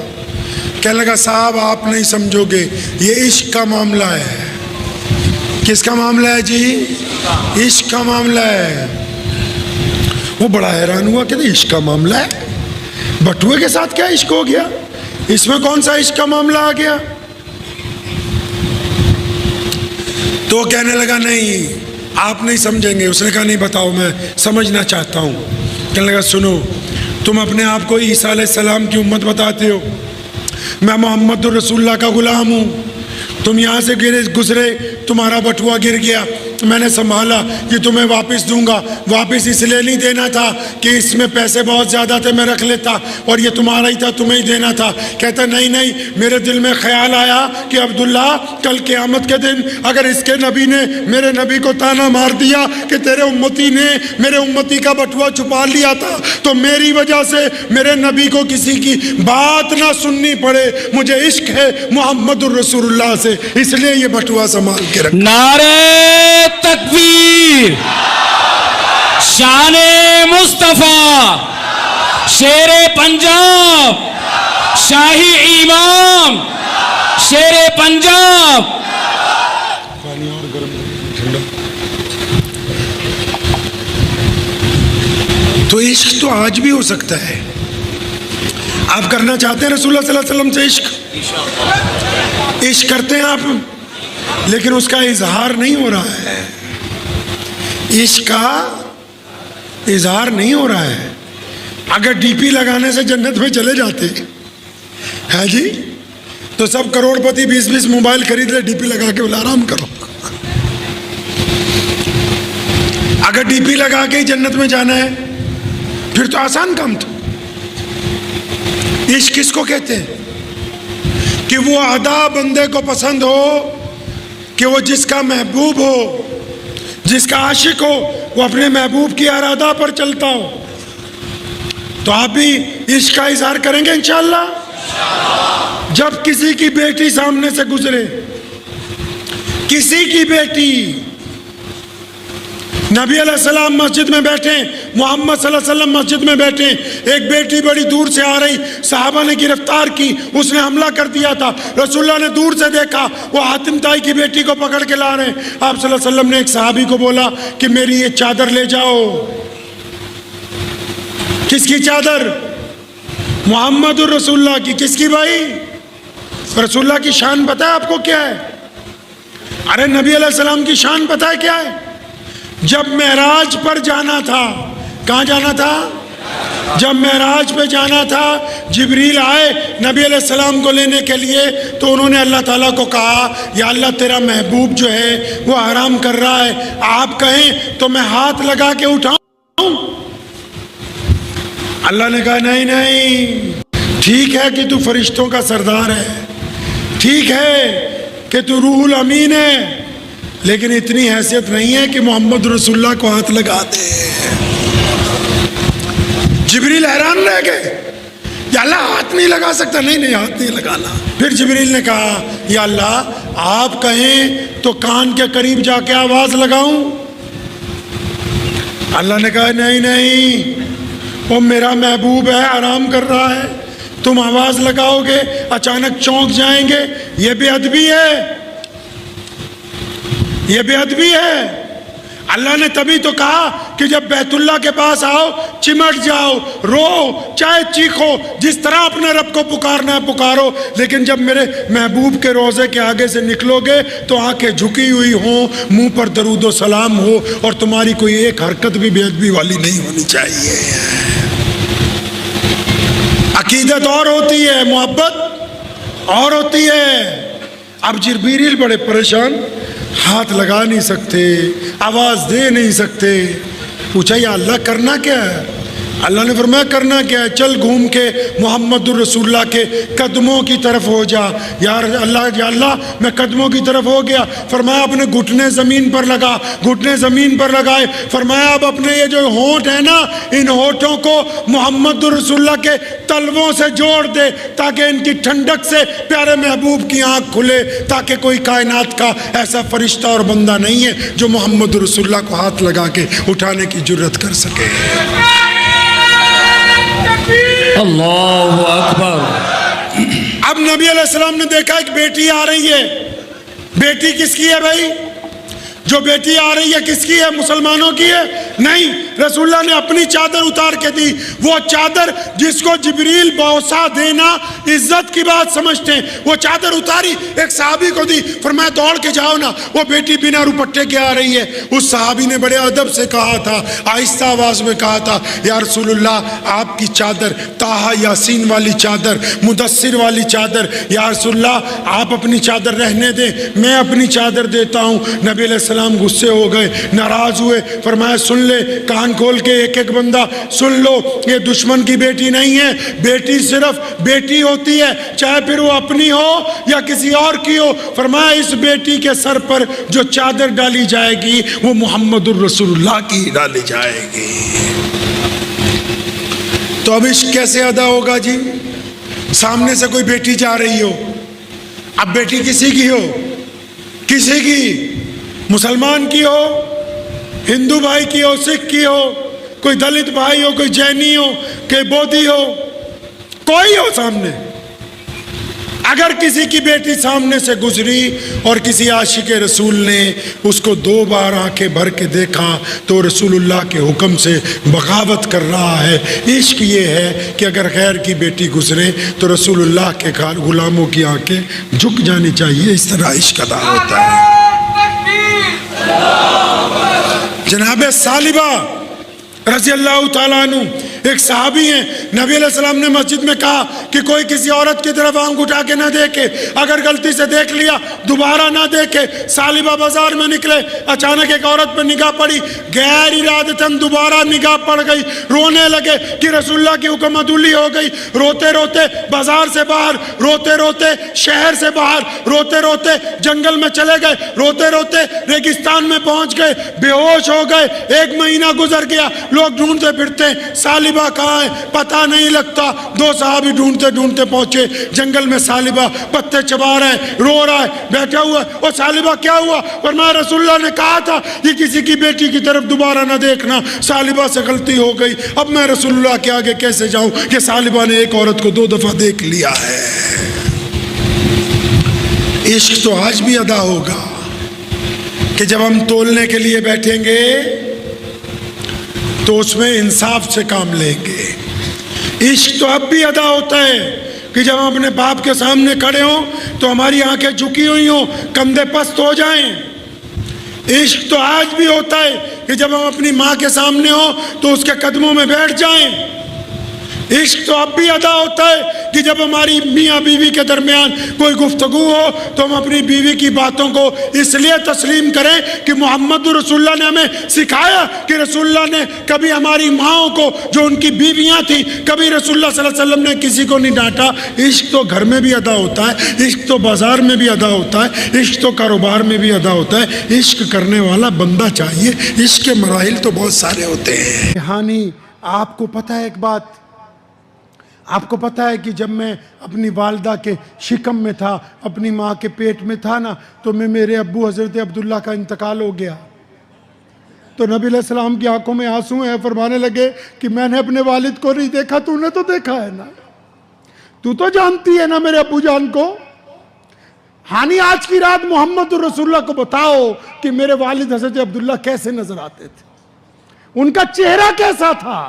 کہنے لگا صاحب آپ نہیں سمجھو گے, یہ عشق کا معاملہ ہے. کس کا معاملہ ہے جی؟ عشق کا معاملہ ہے. وہ بڑا حیران ہوا کہ عشق کا معاملہ ہے, بٹوے کے ساتھ کیا عشق ہو گیا, اس میں کون سا عشق کا معاملہ آ گیا؟ تو کہنے لگا نہیں آپ نہیں سمجھیں گے. اس نے کہا نہیں بتاؤ, میں سمجھنا چاہتا ہوں. کہنے لگا سنو, تم اپنے آپ کو عیسیٰ علیہ السلام کی امت بتاتے ہو, میں محمد الرسول اللہ کا غلام ہوں. تم یہاں سے گزرے, تمہارا بٹوا گر گیا, میں نے سنبھالا کہ تمہیں واپس دوں گا. واپس اس لیے نہیں دینا تھا کہ اس میں پیسے بہت زیادہ تھے, میں رکھ لیتا اور یہ تمہارا ہی تھا, تمہیں ہی دینا تھا. کہتا نہیں نہیں, میرے دل میں خیال آیا کہ عبداللہ کل قیامت کے دن اگر اس کے نبی نے میرے نبی کو تانا مار دیا کہ تیرے امتی نے میرے امتی کا بٹوا چھپا لیا تھا, تو میری وجہ سے میرے نبی کو کسی کی بات نہ سننی پڑے. مجھے عشق ہے محمد الرسول اللہ سے, اس لیے یہ بٹوا سنبھال کے رکھ. نعرہ تکبیر, شان مصطفیٰ, شیر پنجاب, شاہی امام, شیر پنجاب. تو عشق تو آج بھی ہو سکتا ہے. آپ کرنا چاہتے ہیں رسول اللہ صلی اللہ علیہ وسلم سے عشق؟ عشق کرتے ہیں آپ, لیکن اس کا اظہار نہیں ہو رہا ہے. عشق کا اظہار نہیں ہو رہا ہے. اگر ڈی پی لگانے سے جنت میں چلے جاتے ہے جی, تو سب کروڑ پتی 20 موبائل خرید لے, ڈی پی لگا کے بلا آرام کرو. اگر ڈی پی لگا کے ہی جنت میں جانا ہے پھر تو آسان کام تھا. عشق کس کو کہتے ہیں؟ کہ وہ ادا بندے کو پسند ہو, کہ وہ جس کا محبوب ہو, جس کا عاشق ہو, وہ اپنے محبوب کی ارادہ پر چلتا ہو. تو آپ بھی عشق کا اظہار کریں گے انشاءاللہ. جب کسی کی بیٹی سامنے سے گزرے, کسی کی بیٹی, نبی علیہ السلام مسجد میں بیٹھے, محمد صلی اللہ علیہ وسلم مسجد میں بیٹھے, ایک بیٹی بڑی دور سے آ رہی, صحابہ نے گرفتار کی, اس نے حملہ کر دیا تھا. رسول اللہ نے دور سے دیکھا, وہ حاتم طائی کی بیٹی کو پکڑ کے لا رہے ہیں. آپ صلی اللہ علیہ وسلم نے ایک صحابی کو بولا کہ میری یہ چادر لے جاؤ. کس کی چادر؟ محمد الرسول اللہ کی. کس کی بھائی؟ رسول اللہ کی شان پتہ ہے آپ کو کیا ہے؟ ارے نبی علیہ السلام کی شان پتہ ہے کیا ہے؟ جب معراج پر جانا تھا, کہاں جانا تھا؟ جب معراج پہ جانا تھا, جبریل آئے نبی علیہ السلام کو لینے کے لیے, تو انہوں نے اللہ تعالیٰ کو کہا یا اللہ تیرا محبوب جو ہے وہ آرام کر رہا ہے, آپ کہیں تو میں ہاتھ لگا کے اٹھاؤں. اللہ نے کہا نہیں نہیں, ٹھیک ہے کہ تو فرشتوں کا سردار ہے, ٹھیک ہے کہ تو روح الامین ہے, لیکن اتنی حیثیت نہیں ہے کہ محمد رسول اللہ کو ہاتھ لگا دے. جبریل حیران رہ گئے, یا اللہ ہاتھ نہیں لگا سکتا؟ نہیں نہیں, ہاتھ نہیں لگانا. پھر جبریل نے کہا یا اللہ آپ کہیں تو کان کے قریب جا کے آواز لگاؤں؟ اللہ نے کہا نہیں نہیں, وہ میرا محبوب ہے, آرام کر رہا ہے, تم آواز لگاؤ گے اچانک چونک جائیں گے, یہ بے ادبی ہے, یہ بے ادبی ہے. اللہ نے تبھی تو کہا کہ جب بیت اللہ کے پاس آؤ چمٹ جاؤ, رو, چاہے چیخو, جس طرح اپنے رب کو پکارنا ہے پکارو, لیکن جب میرے محبوب کے روضے کے آگے سے نکلو گے تو آنکھیں جھکی ہوئی ہوں, منہ پر درود و سلام ہو, اور تمہاری کوئی ایک حرکت بھی بے ادبی والی نہیں ہونی چاہیے. عقیدت اور ہوتی ہے، محبت اور ہوتی ہے۔ اب جبریل بڑے پریشان، ہاتھ لگا نہیں سکتے، آواز دے نہیں سکتے۔ پوچھا یا اللہ کرنا کیا ہے؟ اللہ نے فرمایا کرنا کیا ہے، چل گھوم کے محمد الرسول اللہ کے قدموں کی طرف ہو جا۔ یا اللہ میں قدموں کی طرف ہو گیا۔ فرمایا اپنے گھٹنے زمین پر لگا، گھٹنے زمین پر لگائے۔ فرمایا اب اپنے یہ جو ہونٹ ہے نا، ان ہونٹوں کو محمد الرسول اللہ کے تلووں سے جوڑ دے تاکہ ان کی ٹھنڈک سے پیارے محبوب کی آنکھ کھلے، تاکہ کوئی کائنات کا ایسا فرشتہ اور بندہ نہیں ہے جو محمد الرسول اللہ کو ہاتھ لگا کے اٹھانے کی جرت کر سکے۔ اللہ اکبر۔ اب نبی علیہ السلام نے دیکھا ایک بیٹی آ رہی ہے۔ بیٹی کس کی ہے بھائی؟ جو بیٹی آ رہی ہے کس کی ہے؟ مسلمانوں کی ہے؟ نہیں، رسول اللہ نے اپنی چادر اتار کے دی۔ وہ چادر جس کو جبریل بوسہ دینا عزت کی بات سمجھتے ہیں، وہ چادر اتاری ایک صحابی کو دی۔ فرمایا دوڑ کے جاؤ نا، وہ بیٹی بنا روپٹے کے آ رہی ہے۔ اس صحابی نے بڑے ادب سے کہا تھا، آہستہ آواز میں کہا تھا، یا رسول اللہ آپ کی چادر، طٰہٰ یاسین والی چادر، مدثر والی چادر، یا رسول اللہ آپ اپنی چادر رہنے دیں، میں اپنی چادر دیتا ہوں۔ نبی علیہ السلام غصے ہو گئے، ناراض ہوئے۔ فرمایا سن لے، کان کھول کے ایک ایک بندہ سن لو، یہ دشمن کی بیٹی نہیں ہے۔ بیٹی صرف بیٹی ہوتی ہے، چاہے پھر وہ اپنی ہو یا کسی اور کی ہو۔ فرمایا اس بیٹی کے سر پر جو چادر ڈالی جائے گی وہ محمد الرسول اللہ کی ڈالی جائے گی۔ تو اب عشق کیسے ادا ہوگا جی؟ سامنے سے کوئی بیٹی جا رہی ہو، اب بیٹی کسی کی ہو، کسی کی، مسلمان کی ہو، ہندو بھائی کی ہو، سکھ کی ہو، کوئی دلت بھائی ہو، کوئی جینی ہو، کوئی بودھی ہو، کوئی ہو سامنے، اگر کسی کی بیٹی سامنے سے گزری اور کسی عاشق رسول نے اس کو 2 بار آنکھیں بھر کے دیکھا تو رسول اللہ کے حکم سے بغاوت کر رہا ہے۔ عشق یہ ہے کہ اگر غیر کی بیٹی گزرے تو رسول اللہ کے غلاموں کی آنکھیں جھک جانی چاہیے۔ اس طرح عشق ادا ہوتا ہے۔ جناب ثعلبہ رضی اللہ تعالیٰ عنہ ایک صحابی ہیں، نبی علیہ السلام نے مسجد میں کہا کہ کوئی کسی عورت کی طرف آنکھ اٹھا کے نہ دیکھے، اگر غلطی سے دیکھ لیا دوبارہ نہ دیکھے۔ ثعلبہ بازار میں نکلے، اچانک ایک عورت پہ نگاہ پڑی، غیر ارادتاً دوبارہ نگاہ پڑ گئی، رونے لگے کہ رسول اللہ کی حکم عدولی ہو گئی۔ روتے روتے بازار سے باہر، روتے روتے شہر سے باہر، روتے روتے جنگل میں چلے گئے، روتے روتے ریگستان میں پہنچ گئے، بے ہوش ہو گئے۔ 1 مہینہ گزر گیا، لوگ ڈھونڈتے پھرتے ثعلبہ کہاں ہے پتہ نہیں لگتا۔ 2 صحابی ڈھونڈتے ڈھونڈتے پہنچے جنگل میں، ثعلبہ پتے چبا رہا ہے، رو رہا ہے، بیٹھا ہوا ہے۔ اور ثعلبہ کیا ہوا؟ فرمایا رسول اللہ نے کہا تھا یہ کسی کی بیٹی کی طرف دوبارہ نہ دیکھنا، ثعلبہ سے غلطی ہو گئی، اب میں رسول اللہ کے آگے کیسے جاؤں کہ ثعلبہ نے ایک عورت کو 2 دفعہ دیکھ لیا ہے۔ عشق تو آج بھی ادا ہوگا کہ جب ہم تولنے کے لیے بیٹھیں گے تو اس میں انصاف سے کام لیں گے۔ عشق تو اب بھی ادا ہوتا ہے کہ جب ہم اپنے باپ کے سامنے کھڑے ہوں تو ہماری آنکھیں جھکی ہوئی ہوں، کندھے پست ہو جائیں۔ عشق تو آج بھی ہوتا ہے کہ جب ہم اپنی ماں کے سامنے ہوں تو اس کے قدموں میں بیٹھ جائیں۔ عشق تو اب بھی ادا ہوتا ہے کہ جب ہماری میاں بیوی کے درمیان کوئی گفتگو ہو تو ہم اپنی بیوی کی باتوں کو اس لیے تسلیم کریں کہ محمد رسول اللہ نے ہمیں سکھایا کہ رسول اللہ نے کبھی ہماری ماؤں کو جو ان کی بیویاں تھیں، کبھی رسول اللہ صلی اللہ علیہ وسلم نے کسی کو نہیں ڈانٹا۔ عشق تو گھر میں بھی ادا ہوتا ہے، عشق تو بازار میں بھی ادا ہوتا ہے، عشق تو کاروبار میں بھی ادا ہوتا ہے۔ عشق کرنے والا بندہ چاہیے۔ عشق کے مراحل تو بہت سارے ہوتے ہیں۔ کہانی آپ کو پتہ ہے، ایک بات آپ کو پتہ ہے کہ جب میں اپنی والدہ کے شکم میں تھا، اپنی ماں کے پیٹ میں تھا نا، تو میرے ابو حضرت عبداللہ کا انتقال ہو گیا۔ تو نبی علیہ السلام کی آنکھوں میں آنسو ہیں، فرمانے لگے کہ میں نے اپنے والد کو نہیں دیکھا، تو نے تو دیکھا ہے نا، تو تو جانتی ہے نا میرے ابو جان کو۔ ہانی آج کی رات محمد الرسول اللہ کو بتاؤ کہ میرے والد حضرت عبداللہ کیسے نظر آتے تھے، ان کا چہرہ کیسا تھا۔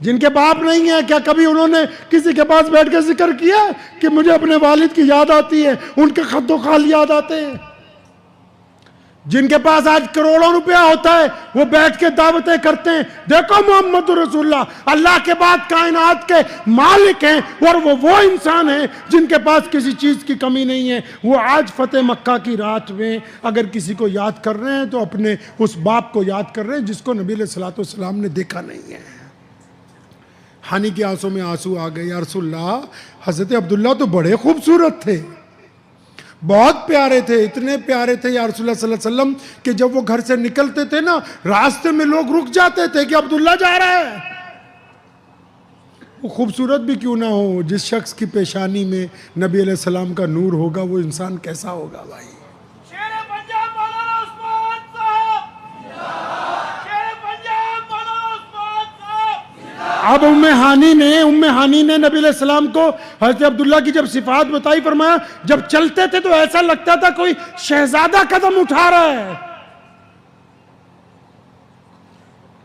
جن کے باپ نہیں ہیں، کیا کبھی انہوں نے کسی کے پاس بیٹھ کے ذکر کیا کہ مجھے اپنے والد کی یاد آتی ہے، ان کے خد و خال یاد آتے ہیں؟ جن کے پاس آج کروڑوں روپیہ ہوتا ہے وہ بیٹھ کے دعوتیں کرتے ہیں، دیکھو محمد رسول اللہ کے بعد کائنات کے مالک ہیں، اور وہ انسان ہیں جن کے پاس کسی چیز کی کمی نہیں ہے۔ وہ آج فتح مکہ کی رات میں اگر کسی کو یاد کر رہے ہیں تو اپنے اس باپ کو یاد کر رہے ہیں جس کو نبی علیہ الصلوۃ والسلام نے دیکھا نہیں ہے۔ ہانی کی آنسوں میں آنسو آ گئے، یا رسول اللہ حضرت عبداللہ تو بڑے خوبصورت تھے، بہت پیارے تھے، اتنے پیارے تھے یا رسول اللہ صلی اللہ علیہ وسلم کہ جب وہ گھر سے نکلتے تھے نا راستے میں لوگ رک جاتے تھے کہ عبداللہ جا رہا ہے۔ وہ خوبصورت بھی کیوں نہ ہو، جس شخص کی پیشانی میں نبی علیہ السلام کا نور ہوگا وہ انسان کیسا ہوگا بھائی۔ اب ام ہانی نے نبی علیہ السلام کو حضرت عبداللہ کی جب صفات بتائی، فرمایا جب چلتے تھے تو ایسا لگتا تھا کوئی شہزادہ قدم اٹھا رہا ہے۔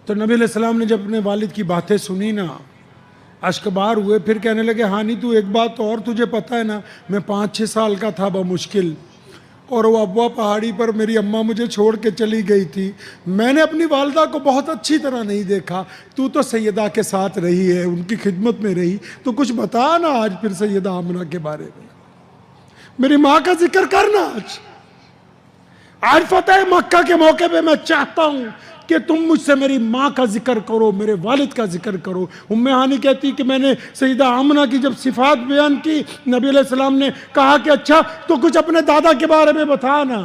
تو نبی علیہ السلام نے جب اپنے والد کی باتیں سنی نا اشک بار ہوئے، پھر کہنے لگے ہانی تو ایک بات اور تجھے پتا ہے نا، میں 5-6 سال کا تھا بمشکل، اور وہ ابوا پہاڑی پر میری اماں مجھے چھوڑ کے چلی گئی تھی، میں نے اپنی والدہ کو بہت اچھی طرح نہیں دیکھا، تو سیدہ کے ساتھ رہی ہے، ان کی خدمت میں رہی، تو کچھ بتا نا آج پھر سیدہ آمنہ کے بارے میں، میری ماں کا ذکر کرنا۔ آج فتح مکہ کے موقع پہ میں چاہتا ہوں کہ تم مجھ سے میری ماں کا ذکر کرو، میرے والد کا ذکر کرو۔ ام ہانی کہتی کہ میں نے سیدہ آمنہ کی جب صفات بیان کی، نبی علیہ السلام نے کہا کہ اچھا تو کچھ اپنے دادا کے بارے میں بتا نا۔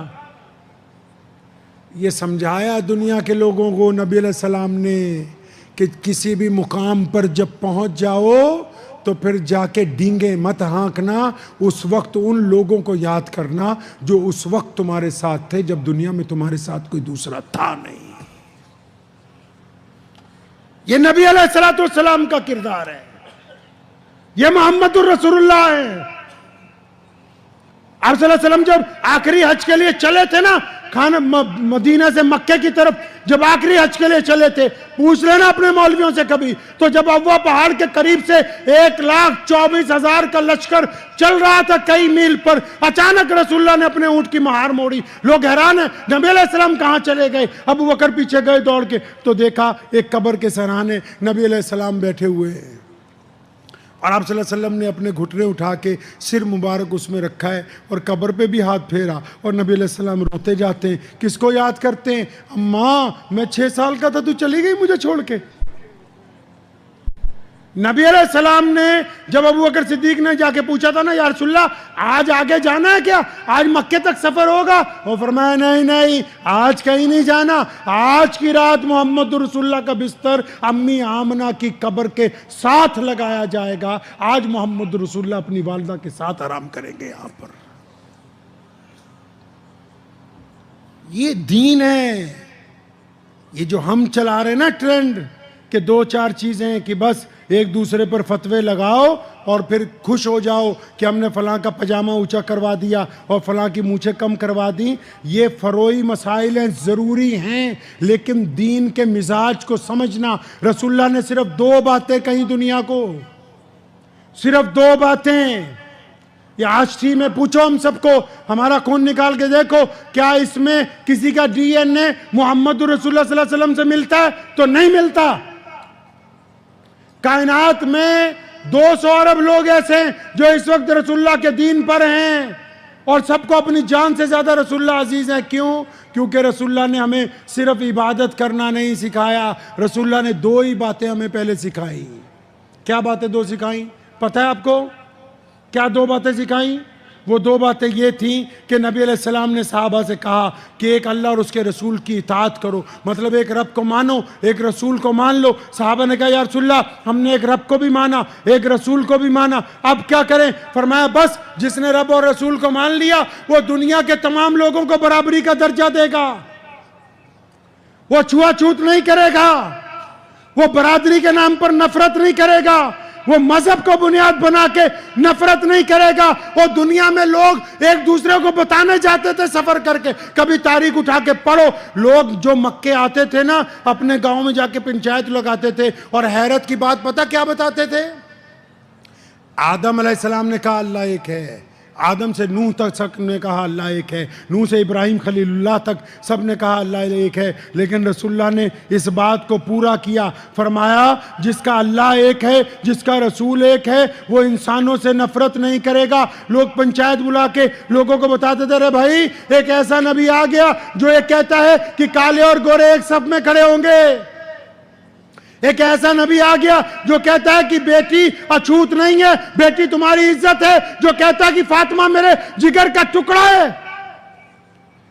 یہ سمجھایا دنیا کے لوگوں کو نبی علیہ السلام نے کہ کسی بھی مقام پر جب پہنچ جاؤ تو پھر جا کے ڈینگے مت ہانکنا، اس وقت ان لوگوں کو یاد کرنا جو اس وقت تمہارے ساتھ تھے جب دنیا میں تمہارے ساتھ کوئی دوسرا تھا نہیں۔ یہ نبی علیہ الصلوۃ والسلام کا کردار ہے، یہ محمد الرسول اللہ ہے۔ آپ صلی اللہ علیہ وسلم جب آخری حج کے لیے چلے تھے نا، مدینہ سے مکے کی طرف جب آخری حج کے لیے چلے تھے، پوچھ لینا اپنے مولویوں سے کبھی، تو جب ابوا پہاڑ کے قریب سے 1,24,000 کا لشکر چل رہا تھا کئی میل پر، اچانک رسول اللہ نے اپنے اونٹ کی مہار موڑی، لوگ حیران ہیں نبی علیہ السلام کہاں چلے گئے؟ ابو بکر پیچھے گئے دوڑ کے، تو دیکھا ایک قبر کے سرانے نبی علیہ السلام بیٹھے ہوئے ہیں، اور آپ صلی اللہ علیہ وسلم نے اپنے گھٹنے اٹھا کے سر مبارک اس میں رکھا ہے اور قبر پہ بھی ہاتھ پھیرا، اور نبی علیہ السلام روتے جاتے ہیں۔ کس کو یاد کرتے ہیں؟ اماں میں 6 سال کا تھا تو چلی گئی مجھے چھوڑ کے۔ نبی علیہ السلام نے جب ابو بکر صدیق نے جا کے پوچھا تھا نا یا رسول اللہ آج آگے جانا ہے کیا، آج مکے تک سفر ہوگا؟ وہ فرمایا نہیں آج کہیں نہیں جانا، آج کی رات محمد رسول اللہ کا بستر امی آمنہ کی قبر کے ساتھ لگایا جائے گا، آج محمد رسول اللہ اپنی والدہ کے ساتھ آرام کریں گے یہاں پر۔ یہ دین ہے، یہ جو ہم چلا رہے نا ٹرینڈ کہ 2-4 چیزیں کہ بس ایک دوسرے پر فتوے لگاؤ اور پھر خوش ہو جاؤ کہ ہم نے فلاں کا پجامہ اونچا کروا دیا اور فلاں کی مونچھیں کم کروا دیں، یہ فروعی مسائل ہیں، ضروری ہیں، لیکن دین کے مزاج کو سمجھنا۔ رسول اللہ نے صرف 2 باتیں کہیں دنیا کو، صرف 2 باتیں۔ یہ آشتی میں پوچھو ہم سب کو، ہمارا خون نکال کے دیکھو، کیا اس میں کسی کا ڈی این اے محمد رسول اللہ صلی اللہ علیہ وسلم سے ملتا ہے؟ تو نہیں ملتا۔ کائنات میں 200 ارب لوگ ایسے ہیں جو اس وقت رسول اللہ کے دین پر ہیں، اور سب کو اپنی جان سے زیادہ رسول اللہ عزیز ہے۔ کیوں؟ کیونکہ رسول اللہ نے ہمیں صرف عبادت کرنا نہیں سکھایا، رسول اللہ نے 2 ہی باتیں ہمیں پہلے سکھائی۔ کیا باتیں 2 سکھائیں پتہ ہے آپ کو؟ کیا 2 باتیں سکھائیں؟ وہ 2 باتیں یہ تھیں کہ نبی علیہ السلام نے صحابہ سے کہا کہ ایک اللہ اور اس کے رسول کی اطاعت کرو، مطلب ایک رب کو مانو، ایک رسول کو مان لو۔ صحابہ نے کہا یا رسول اللہ ہم نے ایک رب کو بھی مانا، ایک رسول کو بھی مانا، اب کیا کریں؟ فرمایا بس جس نے رب اور رسول کو مان لیا وہ دنیا کے تمام لوگوں کو برابری کا درجہ دے گا، وہ چھوا چھوت نہیں کرے گا، وہ برادری کے نام پر نفرت نہیں کرے گا، وہ مذہب کو بنیاد بنا کے نفرت نہیں کرے گا۔ وہ دنیا میں لوگ ایک دوسرے کو بتانے جاتے تھے سفر کر کے، کبھی تاریخ اٹھا کے پڑھو، لوگ جو مکے آتے تھے نا اپنے گاؤں میں جا کے پنچایت لگاتے تھے، اور حیرت کی بات پتہ کیا بتاتے تھے؟ آدم علیہ السلام نے کہا اللہ ایک ہے، آدم سے نوح تک سب نے کہا اللہ ایک ہے، نوح سے ابراہیم خلیل اللہ تک سب نے کہا اللہ ایک ہے، لیکن رسول اللہ نے اس بات کو پورا کیا، فرمایا جس کا اللہ ایک ہے، جس کا رسول ایک ہے، وہ انسانوں سے نفرت نہیں کرے گا۔ لوگ پنچایت بلا کے لوگوں کو بتاتے تھے رے بھائی ایک ایسا نبی آ گیا جو یہ کہتا ہے کہ کالے اور گورے ایک صف میں کھڑے ہوں گے، ایک ایسا نبی آ گیا جو کہتا ہے کہ بیٹی اچھوت نہیں ہے، بیٹی تمہاری عزت ہے، جو کہتا ہے کہ فاطمہ میرے جگر کا ٹکڑا ہے،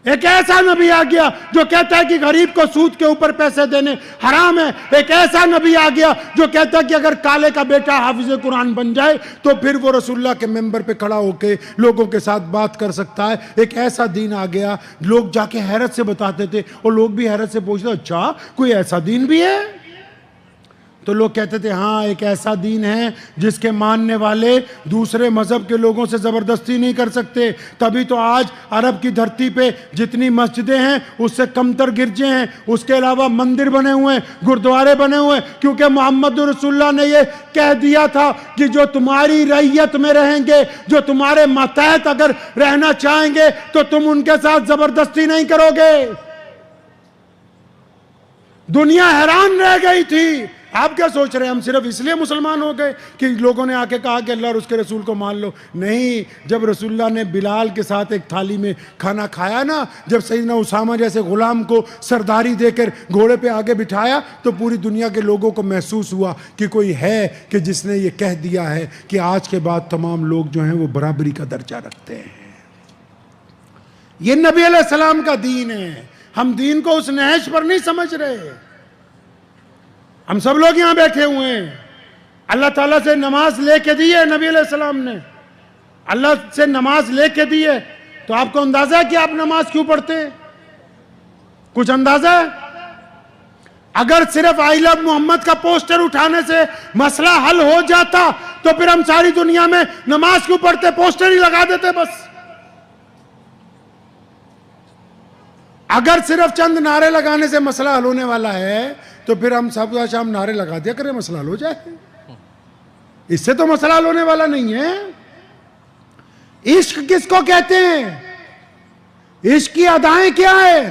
ایک ایسا نبی آ گیا جو کہتا ہے کہ غریب کو سود کے اوپر پیسے دینے حرام ہے، ایک ایسا نبی آ گیا جو کہتا ہے کہ اگر کالے کا بیٹا حافظ قرآن بن جائے تو پھر وہ رسول اللہ کے ممبر پہ کھڑا ہو کے لوگوں کے ساتھ بات کر سکتا ہے، ایک ایسا دین آ گیا۔ لوگ جا کے حیرت سے بتاتے تھے اور لوگ بھی حیرت سے پوچھتے اچھا کوئی ایسا دین بھی ہے؟ تو لوگ کہتے تھے ہاں ایک ایسا دین ہے جس کے ماننے والے دوسرے مذہب کے لوگوں سے زبردستی نہیں کر سکتے، تبھی تو آج عرب کی دھرتی پہ جتنی مسجدیں ہیں اس سے کمتر گرجے ہیں، اس کے علاوہ مندر بنے ہوئے ہیں، گردوارے بنے ہوئے ہیں، کیونکہ محمد رسول اللہ نے یہ کہہ دیا تھا کہ جو تمہاری رعیت میں رہیں گے، جو تمہارے ماتحت اگر رہنا چاہیں گے تو تم ان کے ساتھ زبردستی نہیں کرو گے۔ دنیا حیران رہ گئی تھی۔ آپ کیا سوچ رہے ہیں ہم صرف اس لیے مسلمان ہو گئے کہ لوگوں نے آ کے کہا کہ اللہ اور اس کے رسول کو مان لو؟ نہیں، جب رسول اللہ نے بلال کے ساتھ ایک تھالی میں کھانا کھایا نا، جب سیدنا اسامہ جیسے غلام کو سرداری دے کر گھوڑے پہ آگے بٹھایا تو پوری دنیا کے لوگوں کو محسوس ہوا کہ کوئی ہے کہ جس نے یہ کہہ دیا ہے کہ آج کے بعد تمام لوگ جو ہیں وہ برابری کا درجہ رکھتے ہیں۔ یہ نبی علیہ السلام کا دین ہے، ہم دین کو اس نہج پر نہیں سمجھ رہے۔ ہم سب لوگ یہاں بیٹھے ہوئے ہیں، اللہ تعالیٰ سے نماز لے کے دی ہے نبی علیہ السلام نے، اللہ سے نماز لے کے دی ہے، تو آپ کو اندازہ ہے کہ آپ نماز کیوں پڑھتے ہیں؟ کچھ اندازہ ہے؟ اگر صرف آئی لو محمد کا پوسٹر اٹھانے سے مسئلہ حل ہو جاتا تو پھر ہم ساری دنیا میں نماز کیوں پڑھتے؟ پوسٹر ہی لگا دیتے بس۔ اگر صرف چند نعرے لگانے سے مسئلہ حل ہونے والا ہے تو پھر ہم سب شام نعرے لگا دیا کریں مسئلہ حل ہو جائے، اس سے تو مسئلہ حل ہونے والا نہیں ہے۔ عشق کس کو کہتے ہیں؟ عشق کی ادائیں کیا ہے؟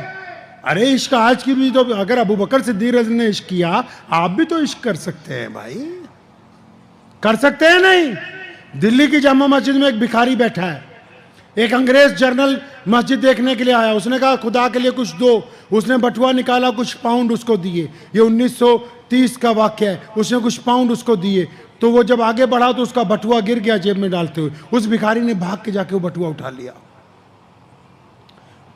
ارے عشق آج کی بھی تو اگر ابو بکر صدیق رضی نے عشق کیا، آپ بھی تو عشق کر سکتے ہیں بھائی، کر سکتے ہیں نہیں؟ دلی کی جامع مسجد میں ایک بھکاری بیٹھا ہے، ایک انگریز جرنل مسجد دیکھنے کے لیے آیا، اس نے کہا خدا کے لیے کچھ دو، اس نے بٹوا نکالا، کچھ پاؤنڈ اس کو دیے، یہ 1930 کا واقعہ ہے، اس نے کچھ پاؤنڈ اس کو دیے، تو وہ جب آگے بڑھا تو اس کا بٹوا گر گیا جیب میں ڈالتے ہوئے، اس بھکاری نے بھاگ کے جا کے وہ بٹوا اٹھا لیا،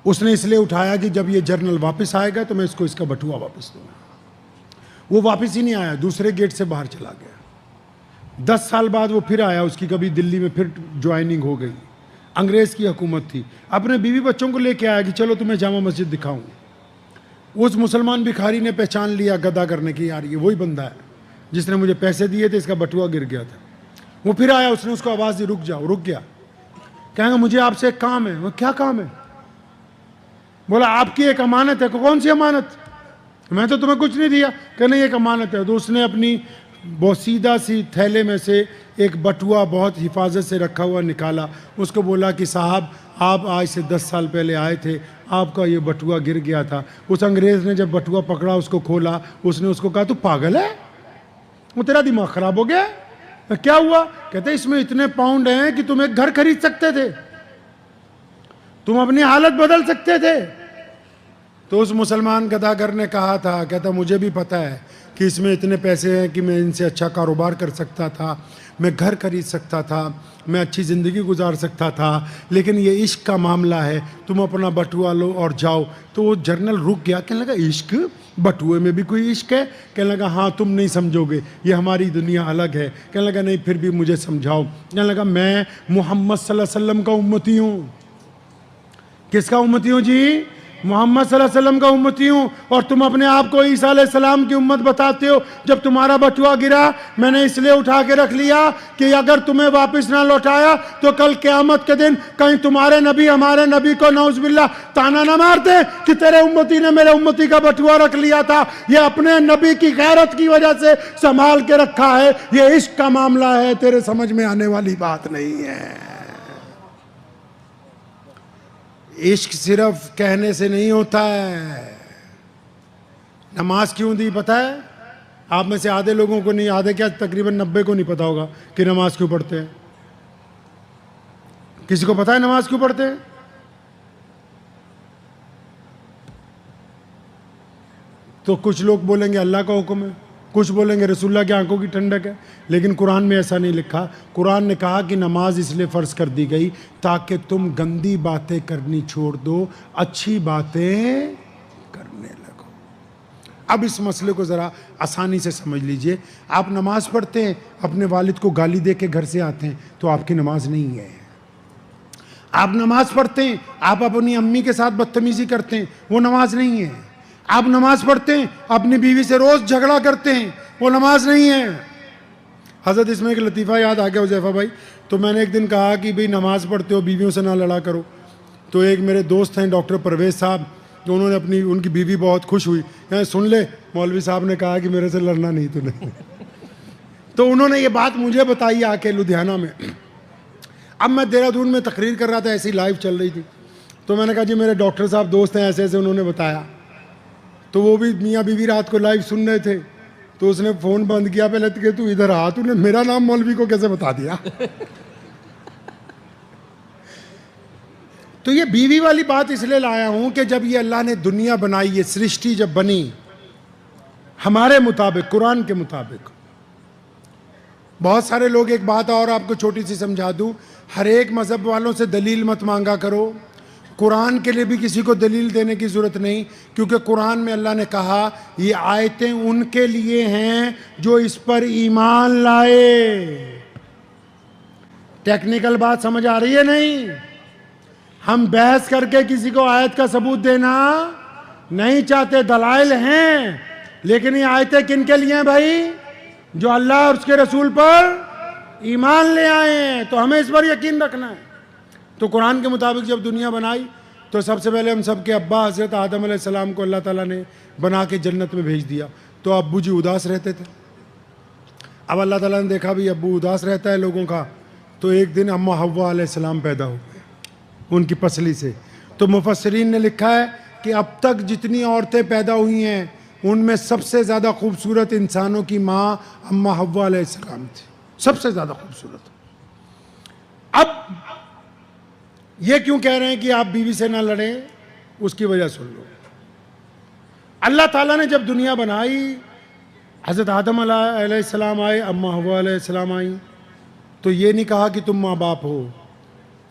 اس نے اس لیے اٹھایا کہ جب یہ جرنل واپس آئے گا تو میں اس کو اس کا بٹوا واپس دوں گا۔ وہ واپس ہی نہیں آیا، دوسرے گیٹ سے باہر چلا گیا۔ 10 سال بعد وہ پھر آیا، اس کی کبھی دلی میں پھر جوائننگ ہو گئی، انگریز کی حکومت تھی، اپنے بیوی بچوں کو لے کے آیا کہ چلو تمہیں جامع مسجد دکھاؤں۔ اس مسلمان بھکاری نے پہچان لیا گدا کرنے کی، یار یہ وہی بندہ ہے جس نے مجھے پیسے دیے تھے، اس کا بٹوا گر گیا تھا۔ وہ پھر آیا، اس نے اس کو آواز دی رک جاؤ، رک گیا، کہیں گے مجھے آپ سے ایک کام ہے۔ وہ کیا کام ہے؟ بولا آپ کی ایک امانت ہے۔ کون سی امانت؟ میں تو تمہیں کچھ نہیں دیا۔ کہ نہیں ایک امانت ہے۔ تو اس نے اپنی بوسیدہ سی تھیلے میں سے ایک بٹوا بہت حفاظت سے رکھا ہوا نکالا، اس کو بولا کہ صاحب آپ آج سے 10 سال پہلے آئے تھے، آپ کا یہ بٹوا گر گیا تھا۔ اس انگریز نے جب بٹوا پکڑا، اس کو کھولا، اس نے اس کو کہا تو پاگل ہے، وہ تیرا دماغ خراب ہو گیا؟ کیا ہوا؟ کہتے اس میں اتنے پاؤنڈ ہیں کہ تم ایک گھر خرید سکتے تھے، تم اپنی حالت بدل سکتے تھے۔ تو اس مسلمان گداگر نے کہا تھا، کہتا مجھے بھی پتہ ہے کہ اس میں اتنے پیسے ہیں کہ میں ان سے اچھا کاروبار کر سکتا تھا، میں گھر خرید سکتا تھا، میں اچھی زندگی گزار سکتا تھا، لیکن یہ عشق کا معاملہ ہے، تم اپنا بٹوا لو اور جاؤ۔ تو وہ جرنل رک گیا، کہنے لگا عشق؟ بٹوے میں بھی کوئی عشق ہے؟ کہنے لگا ہاں تم نہیں سمجھو گے، یہ ہماری دنیا الگ ہے۔ کہنے لگا نہیں پھر بھی مجھے سمجھاؤ۔ کہنے لگا میں محمد صلی اللہ علیہ وسلم کا امتی ہوں۔ کس کا امتی ہوں جی؟ محمد صلی اللہ علیہ وسلم کا امتی ہوں، اور تم اپنے آپ کو عیسیٰ علیہ السلام کی امت بتاتے ہو۔ جب تمہارا بٹوا گرا میں نے اس لیے اٹھا کے رکھ لیا کہ اگر تمہیں واپس نہ لوٹایا تو کل قیامت کے دن کہیں تمہارے نبی ہمارے نبی کو نعوذ باللہ تانا نہ مارتے کہ تیرے امتی نے میرے امتی کا بٹوا رکھ لیا تھا۔ یہ اپنے نبی کی غیرت کی وجہ سے سنبھال کے رکھا ہے، یہ عشق کا معاملہ ہے، تیرے سمجھ میں آنے والی بات نہیں ہے۔ عشق صرف کہنے سے نہیں ہوتا ہے. نماز کیوں دی پتہ ہے؟ آپ میں سے آدھے لوگوں کو نہیں، آدھے کیا تقریباً 90 کو نہیں پتا ہوگا کہ نماز کیوں پڑھتے ہیں. کسی کو پتا ہے نماز کیوں پڑھتے ہیں؟ تو کچھ لوگ بولیں گے اللہ کا حکم ہے، کچھ بولیں گے رسول اللہ کی آنکھوں کی ٹھنڈک ہے. لیکن قرآن میں ایسا نہیں لکھا. قرآن نے کہا کہ نماز اس لیے فرض کر دی گئی تاکہ تم گندی باتیں کرنی چھوڑ دو، اچھی باتیں کرنے لگو. اب اس مسئلے کو ذرا آسانی سے سمجھ لیجئے. آپ نماز پڑھتے ہیں، اپنے والد کو گالی دے کے گھر سے آتے ہیں تو آپ کی نماز نہیں ہے. آپ نماز پڑھتے ہیں، آپ اپنی امی کے ساتھ بدتمیزی کرتے ہیں، وہ نماز نہیں ہے. آپ نماز پڑھتے ہیں، اپنی بیوی سے روز جھگڑا کرتے ہیں، وہ نماز نہیں ہے. حضرت اس میں ایک لطیفہ یاد آ گیا حذیفہ بھائی. تو میں نے ایک دن کہا کہ بھئی نماز پڑھتے ہو، بیویوں سے نہ لڑا کرو. تو ایک میرے دوست ہیں ڈاکٹر پرویز صاحب، تو انہوں نے ان کی بیوی بہت خوش ہوئی، یعنی سن لے مولوی صاحب نے کہا کہ میرے سے لڑنا نہیں تو نہیں. تو انہوں نے یہ بات مجھے بتائی آ کے لدھیانہ میں. اب میں دہرادون میں تقریر کر رہا تھا، ایسی لائیو چل رہی تھی. تو میں نے کہا جی میرے ڈاکٹر صاحب دوست ہیں ایسے ایسے، انہوں نے بتایا. تو وہ بھی میاں بیوی رات کو لائیو سن رہے تھے. تو اس نے فون بند کیا پہلے کہ تو ادھر آ، تو نے میرا نام مولوی کو کیسے بتا دیا. تو یہ بیوی والی بات اس لیے لایا ہوں کہ جب یہ اللہ نے دنیا بنائی، یہ سرشٹی جب بنی ہمارے مطابق، قرآن کے مطابق، بہت سارے لوگ، ایک بات اور آپ کو چھوٹی سی سمجھا دوں، ہر ایک مذہب والوں سے دلیل مت مانگا کرو. قرآن کے لیے بھی کسی کو دلیل دینے کی ضرورت نہیں، کیونکہ قرآن میں اللہ نے کہا یہ آیتیں ان کے لیے ہیں جو اس پر ایمان لائے. ٹیکنیکل بات سمجھ آ رہی ہے نہیں؟ ہم بحث کر کے کسی کو آیت کا ثبوت دینا نہیں چاہتے، دلائل ہیں، لیکن یہ آیتیں کن کے لیے ہیں بھائی؟ جو اللہ اور اس کے رسول پر ایمان لے آئے ہیں. تو ہمیں اس پر یقین رکھنا ہے. تو قرآن کے مطابق جب دنیا بنائی تو سب سے پہلے ہم سب کے ابا حضرت آدم علیہ السلام کو اللہ تعالیٰ نے بنا کے جنت میں بھیج دیا. تو ابو جی اداس رہتے تھے. اب اللہ تعالیٰ نے دیکھا بھی ابو اداس رہتا ہے لوگوں کا، تو ایک دن اماں حوا علیہ السلام پیدا ہو گئے ان کی پسلی سے. تو مفسرین نے لکھا ہے کہ اب تک جتنی عورتیں پیدا ہوئی ہیں ان میں سب سے زیادہ خوبصورت انسانوں کی ماں اماں حوا علیہ السلام تھی، سب سے زیادہ خوبصورت. اب یہ کیوں کہہ رہے ہیں کہ آپ بیوی سے نہ لڑیں؟ اس کی وجہ سن لو. اللہ تعالیٰ نے جب دنیا بنائی، حضرت آدم علیہ السلام آئے، اماں حوا علیہ السلام آئیں، تو یہ نہیں کہا کہ تم ماں باپ ہو،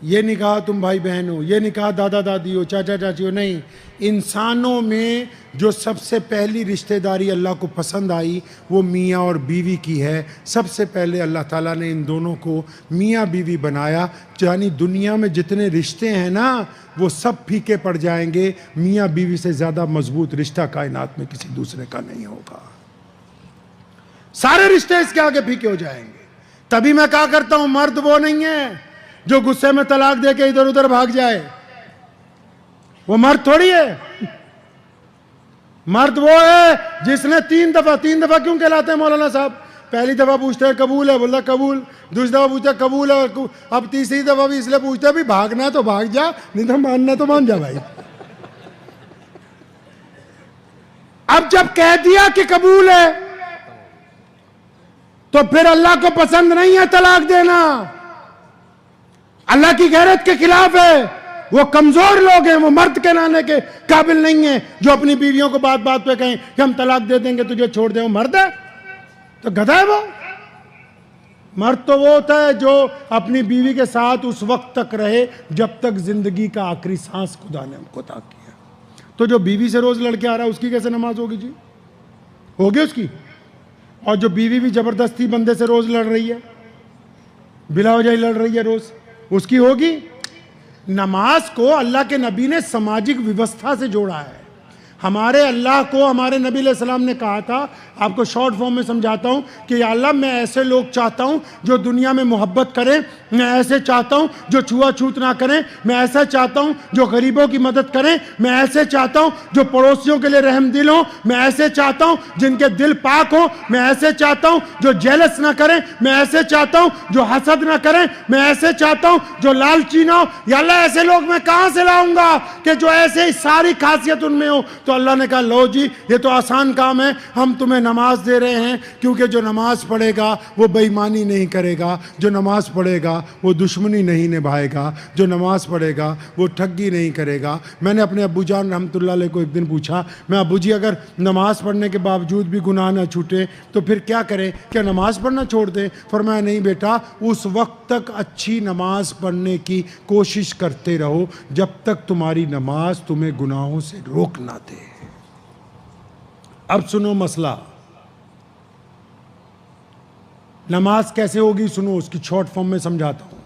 یہ نہیں کہا تم بھائی بہن ہو، یہ نہیں کہا دادا دادی ہو، چاچا چاچی ہو. نہیں، انسانوں میں جو سب سے پہلی رشتہ داری اللہ کو پسند آئی وہ میاں اور بیوی کی ہے. سب سے پہلے اللہ تعالیٰ نے ان دونوں کو میاں بیوی بنایا. یعنی دنیا میں جتنے رشتے ہیں نا وہ سب پھیکے پڑ جائیں گے، میاں بیوی سے زیادہ مضبوط رشتہ کائنات میں کسی دوسرے کا نہیں ہوگا. سارے رشتے اس کے آگے پھیکے ہو جائیں گے. تبھی میں کہا کرتا ہوں مرد وہ نہیں ہے جو غصے میں طلاق دے کے ادھر ادھر بھاگ جائے، وہ مرد تھوڑی ہے. مرد وہ ہے جس نے تین دفعہ کیوں کہلاتے ہیں مولانا صاحب؟ پہلی دفعہ پوچھتے ہیں قبول ہے، بولتا قبول. دوسری دفعہ پوچھتے ہیں قبول ہے، اب تیسری دفعہ بھی اس لیے پوچھتے ہیں بھی بھاگنا ہے تو بھاگ جا، نہیں تو ماننا تو مان جا بھائی. اب جب کہہ دیا کہ قبول ہے تو پھر اللہ کو پسند نہیں ہے طلاق دینا، اللہ کی غیرت کے خلاف ہے. وہ کمزور لوگ ہیں، وہ مرد کہلانے کے قابل نہیں ہیں جو اپنی بیویوں کو بات بات پہ کہیں کہ ہم طلاق دے دیں گے تجھے چھوڑ دیں. وہ مرد ہے تو گدھا ہے. وہ مرد تو وہ ہوتا ہے جو اپنی بیوی کے ساتھ اس وقت تک رہے جب تک زندگی کا آخری سانس خدا نے ہم کو عطا کیا. تو جو بیوی سے روز لڑ کے آ رہا ہے اس کی کیسے نماز ہوگی جی؟ ہوگی اس کی. اور جو بیوی بھی زبردستی بندے سے روز لڑ رہی ہے، بلا وجہ لڑ رہی ہے روز، اس کی ہوگی؟ نماز کو اللہ کے نبی نے سماجک ویوستھا سے جوڑا ہے. ہمارے اللہ کو ہمارے نبی علیہ السلام نے کہا تھا, آپ کو شارٹ فارم میں سمجھاتا ہوں کہ یا اللہ میں ایسے لوگ چاہتا ہوں جو دنیا میں محبت کریں, میں ایسے چاہتا ہوں جو چھوا چھوت نہ کریں, میں ایسا چاہتا ہوں جو غریبوں کی مدد کریں, میں ایسے چاہتا ہوں جو پڑوسیوں کے لیے رحم دل ہوں, میں ایسے چاہتا ہوں جن کے دل پاک ہوں, میں ایسے چاہتا ہوں جو جیلس نہ کریں, میں ایسے چاہتا ہوں جو حسد نہ کریں, میں ایسے چاہتا ہوں جو لالچی نہ ہو. یا اللہ ایسے لوگ میں کہاں سے لاؤں گا کہ جو ایسے ساری خاصیت ان میں ہو. تو اللہ نے کہا لو جی یہ تو آسان کام ہے, ہم تمہیں نماز دے رہے ہیں, کیونکہ جو نماز پڑھے گا وہ بے ایمانی نہیں کرے گا, جو نماز پڑھے گا وہ دشمنی نہیں نبھائے گا, جو نماز پڑھے گا وہ ٹھگی نہیں کرے گا. میں نے اپنے ابو جان رحمۃ اللہ علیہ کو ایک دن پوچھا, میں ابو جی اگر نماز پڑھنے کے باوجود بھی گناہ نہ چھوٹے تو پھر کیا کریں, کیا نماز پڑھنا چھوڑ دیں؟ فرمایا نہیں بیٹا, اس وقت تک اچھی نماز پڑھنے کی کوشش کرتے رہو جب تک تمہاری نماز تمہیں گناہوں سے روک نہ دے. اب سنو مسئلہ, نماز کیسے ہوگی سنو, اس کی شارٹ فارم میں سمجھاتا ہوں.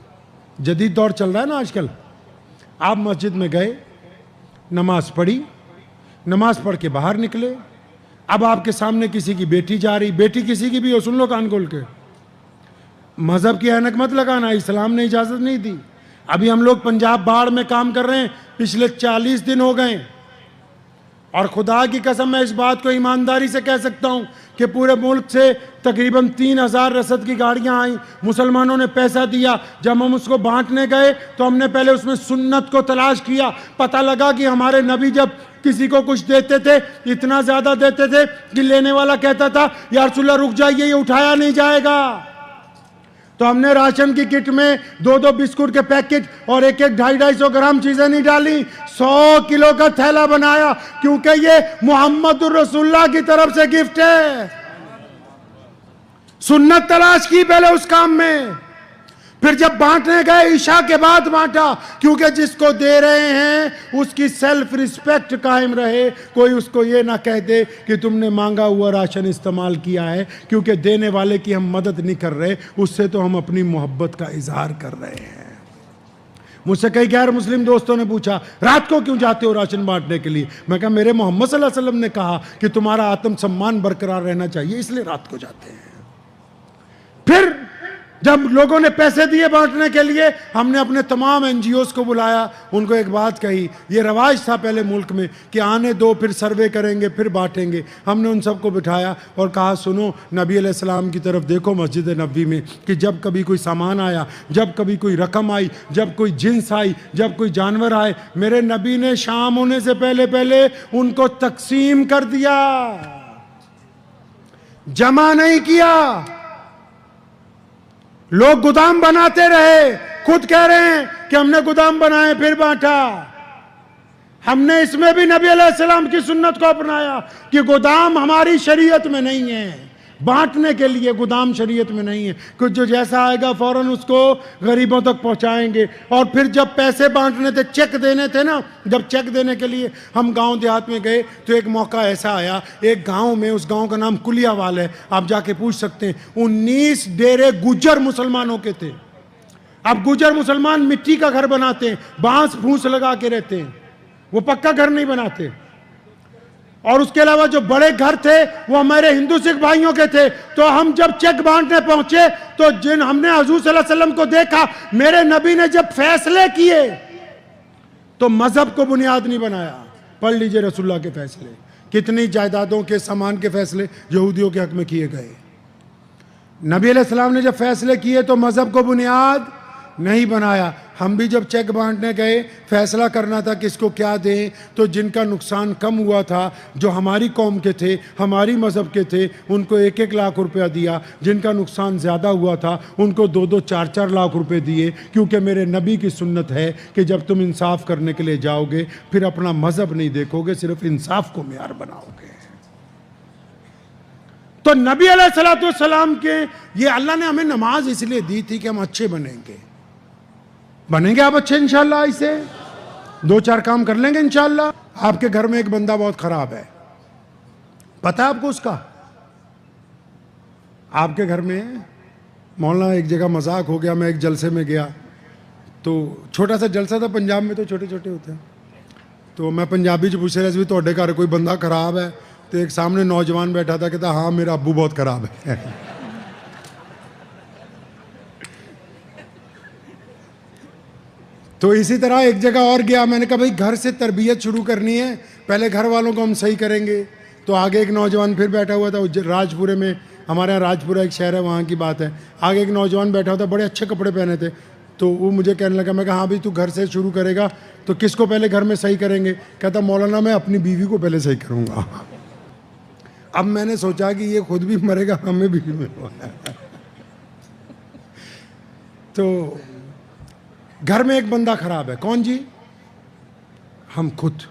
جدید دور چل رہا ہے نا آج کل. آپ مسجد میں گئے, نماز پڑھی, نماز پڑھ کے باہر نکلے, اب آپ کے سامنے کسی کی بیٹی جا رہی, بیٹی کسی کی بھی ہو, سن لو کان کھول کے, مذہب کی اینک مت لگانا, اسلام نے اجازت نہیں دی. ابھی ہم لوگ پنجاب باڑ میں کام کر رہے ہیں, پچھلے 40 دن ہو گئے, اور خدا کی قسم میں اس بات کو ایمانداری سے کہہ سکتا ہوں کہ پورے ملک سے تقریباً 3000 رسد کی گاڑیاں آئیں, مسلمانوں نے پیسہ دیا. جب ہم اس کو بانٹنے گئے تو ہم نے پہلے اس میں سنت کو تلاش کیا, پتہ لگا کہ ہمارے نبی جب کسی کو کچھ دیتے تھے اتنا زیادہ دیتے تھے کہ لینے والا کہتا تھا یا رسول اللہ رک جائیے, یہ اٹھایا نہیں جائے گا. تو ہم نے راشن کی کٹ میں 2 بسکٹ کے پیکٹ اور 250 گرام چیزیں نہیں ڈالی, 100 کلو کا تھیلا بنایا, کیونکہ یہ محمد الرسول اللہ کی طرف سے گفٹ ہے. سنت تلاش کی پہلے اس کام میں, پھر جب بانٹنے گئے عشاء کے بعد بانٹا, کیونکہ جس کو دے رہے ہیں اس کی سیلف ریسپیکٹ قائم رہے, کوئی اس کو یہ نہ کہہ دے کہ تم نے مانگا ہوا راشن استعمال کیا ہے, کیونکہ دینے والے کی ہم مدد نہیں کر رہے, اس سے تو ہم اپنی محبت کا اظہار کر رہے ہیں. مجھ سے کئی غیر مسلم دوستوں نے پوچھا رات کو کیوں جاتے ہو راشن بانٹنے کے لیے؟ میں کہا میرے محمد صلی اللہ علیہ وسلم نے کہا کہ تمہارا آتم سمان برقرار رہنا چاہیے, اس لیے رات کو جاتے ہیں. پھر جب لوگوں نے پیسے دیے بانٹنے کے لیے, ہم نے اپنے تمام NGOs کو بلایا, ان کو ایک بات کہی, یہ رواج تھا پہلے ملک میں کہ آنے دو پھر سروے کریں گے پھر بانٹیں گے. ہم نے ان سب کو بٹھایا اور کہا سنو, نبی علیہ السلام کی طرف دیکھو مسجد نبوی میں, کہ جب کبھی کوئی سامان آیا, جب کبھی کوئی رقم آئی, جب کوئی جنس آئی, جب کوئی جانور آئے, میرے نبی نے شام ہونے سے پہلے ان کو تقسیم کر دیا, جمع نہیں کیا. لوگ گودام بناتے رہے, خود کہہ رہے ہیں کہ ہم نے گودام بنائے پھر بانٹا. ہم نے اس میں بھی نبی علیہ السلام کی سنت کو اپنایا کہ گودام ہماری شریعت میں نہیں ہے, بانٹنے کے لیے گودام شریعت میں نہیں ہے. کچھ جو جیسا آئے گا فوراً اس کو غریبوں تک پہنچائیں گے. اور پھر جب پیسے بانٹنے تھے, چیک دینے تھے نا, جب چیک دینے کے لیے ہم گاؤں دیہات میں گئے تو ایک موقع ایسا آیا, ایک گاؤں میں, اس گاؤں کا نام کلیاوال ہے, آپ جا کے پوچھ سکتے ہیں, 19 ڈیرے گجر مسلمانوں کے تھے. اب گجر مسلمان مٹی کا گھر بناتے ہیں, بانس پھوس لگا کے رہتے ہیں, وہ پکا گھر نہیں بناتے. اور اس کے علاوہ جو بڑے گھر تھے وہ ہمارے ہندو سکھ بھائیوں کے تھے. تو ہم جب چیک بانٹنے پہنچے تو ہم نے حضور صلی اللہ علیہ وسلم کو دیکھا, میرے نبی نے جب فیصلے کیے تو مذہب کو بنیاد نہیں بنایا. پڑھ لیجئے رسول اللہ کے فیصلے, کتنی جائیدادوں کے سامان کے فیصلے یہودیوں کے حق میں کیے گئے. نبی علیہ السلام نے جب فیصلے کیے تو مذہب کو بنیاد نہیں بنایا. ہم بھی جب چیک بانٹنے گئے, فیصلہ کرنا تھا کس کو کیا دیں, تو جن کا نقصان کم ہوا تھا, جو ہماری قوم کے تھے, ہماری مذہب کے تھے, ان کو 1-1 لاکھ روپیہ دیا. جن کا نقصان زیادہ ہوا تھا ان کو 2-2, 4-4 لاکھ روپے دیے, کیونکہ میرے نبی کی سنت ہے کہ جب تم انصاف کرنے کے لیے جاؤ گے پھر اپنا مذہب نہیں دیکھو گے, صرف انصاف کو معیار بناؤ گے. تو نبی علیہ السلام کے, یہ اللہ نے ہمیں نماز اس لیے دی تھی کہ ہم اچھے بنیں گے. بنیں گے آپ اچھے انشاءاللہ, اسے 2-4 کام کر لیں گے انشاءاللہ. آپ کے گھر میں ایک بندہ بہت خراب ہے, پتہ ہے آپ کو اس کا؟ آپ کے گھر میں مولانا ایک جگہ مذاق ہو گیا, میں ایک جلسے میں گیا, تو چھوٹا سا جلسہ تھا, پنجاب میں تو چھوٹے چھوٹے ہوتے ہیں. تو میں پنجابی چ پوچھ رہا سی تواڈے گھر کوئی بندہ خراب ہے، تو ایک سامنے نوجوان بیٹھا تھا، کہتا ہاں میرا ابو بہت خراب ہے. تو اسی طرح ایک جگہ اور گیا، میں نے کہا بھائی گھر سے تربیت شروع کرنی ہے، پہلے گھر والوں کو ہم صحیح کریں گے. تو آگے ایک نوجوان پھر بیٹھا ہوا تھا، راجپورے میں، ہمارے یہاں راجپورہ ایک شہر ہے، وہاں کی بات ہے. آگے ایک نوجوان بیٹھا ہوا تھا، بڑے اچھے کپڑے پہنے تھے. تو وہ مجھے کہنے لگا، میں کہا ہاں بھائی تو گھر سے شروع کرے گا تو کس کو پہلے گھر میں صحیح کریں گے؟ کہتا مولانا میں اپنی بیوی کو پہلے صحیح کروں گا. اب میں نے سوچا کہ یہ خود بھی مرے گا، ہمیں بھی تو گھر میں ایک بندہ خراب ہے، کون جی؟ ہم خود،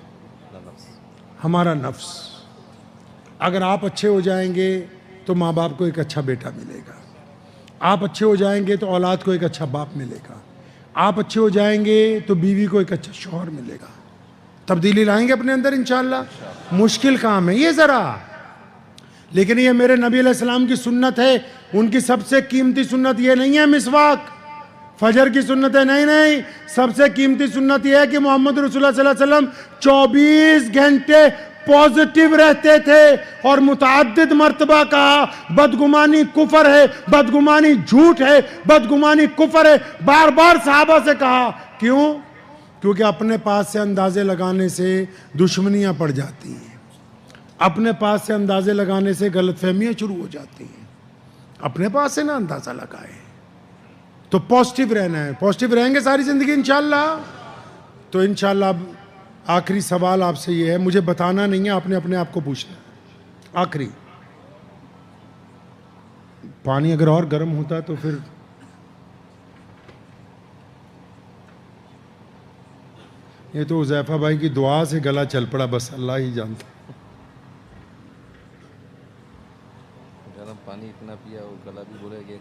ہمارا نفس. اگر آپ اچھے ہو جائیں گے تو ماں باپ کو ایک اچھا بیٹا ملے گا، آپ اچھے ہو جائیں گے تو اولاد کو ایک اچھا باپ ملے گا، آپ اچھے ہو جائیں گے تو بیوی کو ایک اچھا شوہر ملے گا. تبدیلی لائیں گے اپنے اندر انشاءاللہ. مشکل کام ہے یہ ذرا، لیکن یہ میرے نبی علیہ السلام کی سنت ہے. ان کی سب سے قیمتی سنت یہ نہیں ہے مسواک، فجر کی سنت ہے، نہیں، سب سے قیمتی سنت یہ ہے کہ محمد رسول اللہ صلی اللہ علیہ وسلم 24 گھنٹے پازیٹیو رہتے تھے. اور متعدد مرتبہ کہا بدگمانی کفر ہے، بدگمانی جھوٹ ہے، بدگمانی کفر ہے. بار بار صحابہ سے کہا. کیوں؟ کیونکہ اپنے پاس سے اندازے لگانے سے دشمنیاں پڑ جاتی ہیں، اپنے پاس سے اندازے لگانے سے غلط فہمیاں شروع ہو جاتی ہیں. اپنے پاس سے نہ اندازہ لگائیں. تو پازیٹیو رہنا ہے، پازیٹیو رہیں گے ساری زندگی انشاءاللہ. تو انشاءاللہ اب آخری سوال آپ سے یہ ہے، مجھے بتانا نہیں ہے، آپ نے اپنے آپ کو پوچھنا ہے. آخری، پانی اگر اور گرم ہوتا تو پھر یہ تو حذیفہ بھائی کی دعا سے گلا چل پڑا، بس اللہ ہی جانتا. گرم پانی اتنا پیا وہ گلا بھی بولے کہ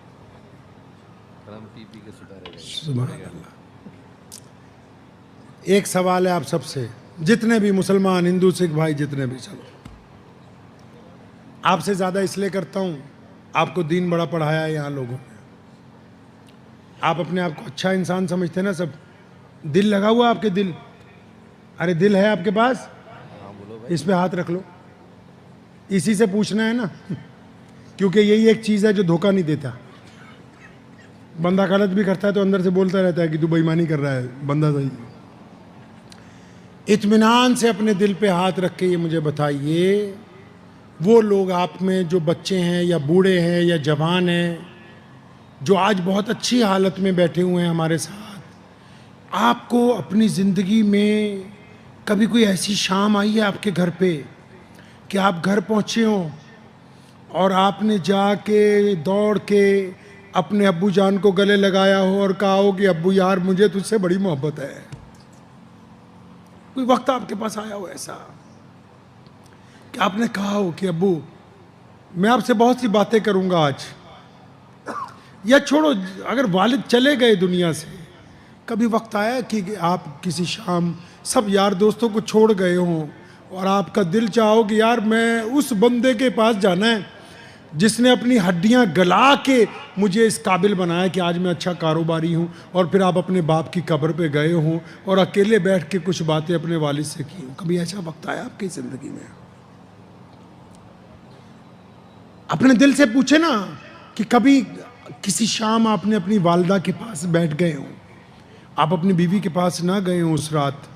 گرم پی پی کے سدھارے گا. سبحان اللہ. ایک سوال ہے آپ سب سے، جتنے بھی مسلمان، ہندو، سکھ بھائی جتنے بھی، چلو آپ سے زیادہ اس لیے کرتا ہوں، آپ کو دین بڑا پڑھایا ہے یہاں لوگوں نے. آپ اپنے آپ کو اچھا انسان سمجھتے ہیں نا سب؟ دل لگا ہوا آپ کے دل؟ ارے دل ہے آپ کے پاس؟ اس پہ ہاتھ رکھ لو. اسی سے پوچھنا ہے نا، کیونکہ یہی ایک چیز ہے جو دھوکہ نہیں دیتا. بندہ غلط بھی کرتا ہے تو اندر سے بولتا رہتا ہے کہ تو بے ایمانی کر رہا ہے، بندہ صحیح. اطمینان سے اپنے دل پہ ہاتھ رکھ کے یہ مجھے بتائیے، وہ لوگ آپ میں جو بچے ہیں یا بوڑھے ہیں یا جوان ہیں جو آج بہت اچھی حالت میں بیٹھے ہوئے ہیں ہمارے ساتھ، آپ کو اپنی زندگی میں کبھی کوئی ایسی شام آئی ہے آپ کے گھر پہ کہ آپ گھر پہنچے ہوں اور آپ نے جا کے دوڑ کے اپنے ابو جان کو گلے لگایا ہو اور کہا ہو کہ ابو یار مجھے تجھ سے بڑی محبت ہے؟ کوئی وقت آپ کے پاس آیا ہو ایسا کہ آپ نے کہا ہو کہ ابو میں آپ سے بہت سی باتیں کروں گا آج؟ یا چھوڑو، اگر والد چلے گئے دنیا سے، کبھی وقت آیا کہ آپ کسی شام سب یار دوستوں کو چھوڑ گئے ہوں اور آپ کا دل چاہو کہ یار میں اس بندے کے پاس جانا ہے جس نے اپنی ہڈیاں گلا کے مجھے اس قابل بنایا کہ آج میں اچھا کاروباری ہوں، اور پھر آپ اپنے باپ کی قبر پہ گئے ہوں اور اکیلے بیٹھ کے کچھ باتیں اپنے والد سے کی ہوں؟ کبھی ایسا وقت آیا آپ کی زندگی میں؟ اپنے دل سے پوچھے نا کہ کبھی کسی شام آپ نے اپنی والدہ کے پاس بیٹھ گئے ہوں، آپ اپنی بیوی کے پاس نہ گئے ہوں اس رات،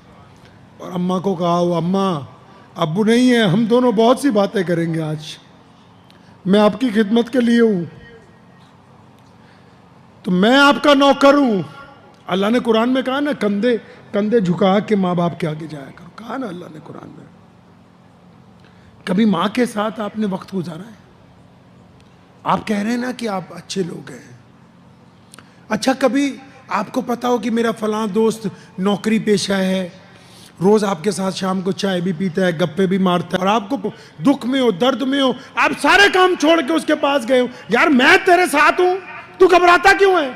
اور اماں کو کہا ہو اماں ابو نہیں ہے، ہم دونوں بہت سی باتیں کریں گے آج، میں آپ کی خدمت کے لیے ہوں، تو میں آپ کا نوکر ہوں. اللہ نے قرآن میں کہا نا کندھے جھکا کے ماں باپ کے آگے جایا کرو، کہا نا اللہ نے قرآن میں. کبھی ماں کے ساتھ آپ نے وقت گزارا ہے؟ آپ کہہ رہے ہیں نا کہ آپ اچھے لوگ ہیں. اچھا کبھی آپ کو پتا ہو کہ میرا فلاں دوست نوکری پیشہ ہے، روز آپ کے ساتھ شام کو چائے بھی پیتا ہے، گپے بھی مارتا ہے، اور آپ کو دکھ میں ہو، درد میں ہو، آپ سارے کام چھوڑ کے اس کے پاس گئے ہو، یار میں تیرے ساتھ ہوں، تو گھبراتا کیوں ہے؟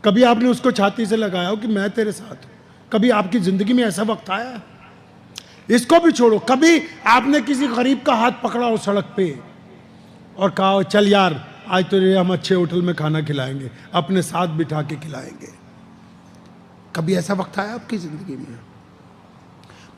کبھی آپ نے اس کو چھاتی سے لگایا ہو کہ میں تیرے ساتھ ہوں؟ کبھی آپ کی زندگی میں ایسا وقت آیا ہے؟ اس کو بھی چھوڑو، کبھی آپ نے کسی غریب کا ہاتھ پکڑا ہو سڑک پہ اور کہا ہو چل یار آج تو ہم اچھے ہوٹل میں کھانا کھلائیں گے، اپنے ساتھ بٹھا کے کھلائیں گے؟ کبھی ایسا وقت آیا آپ کی زندگی میں؟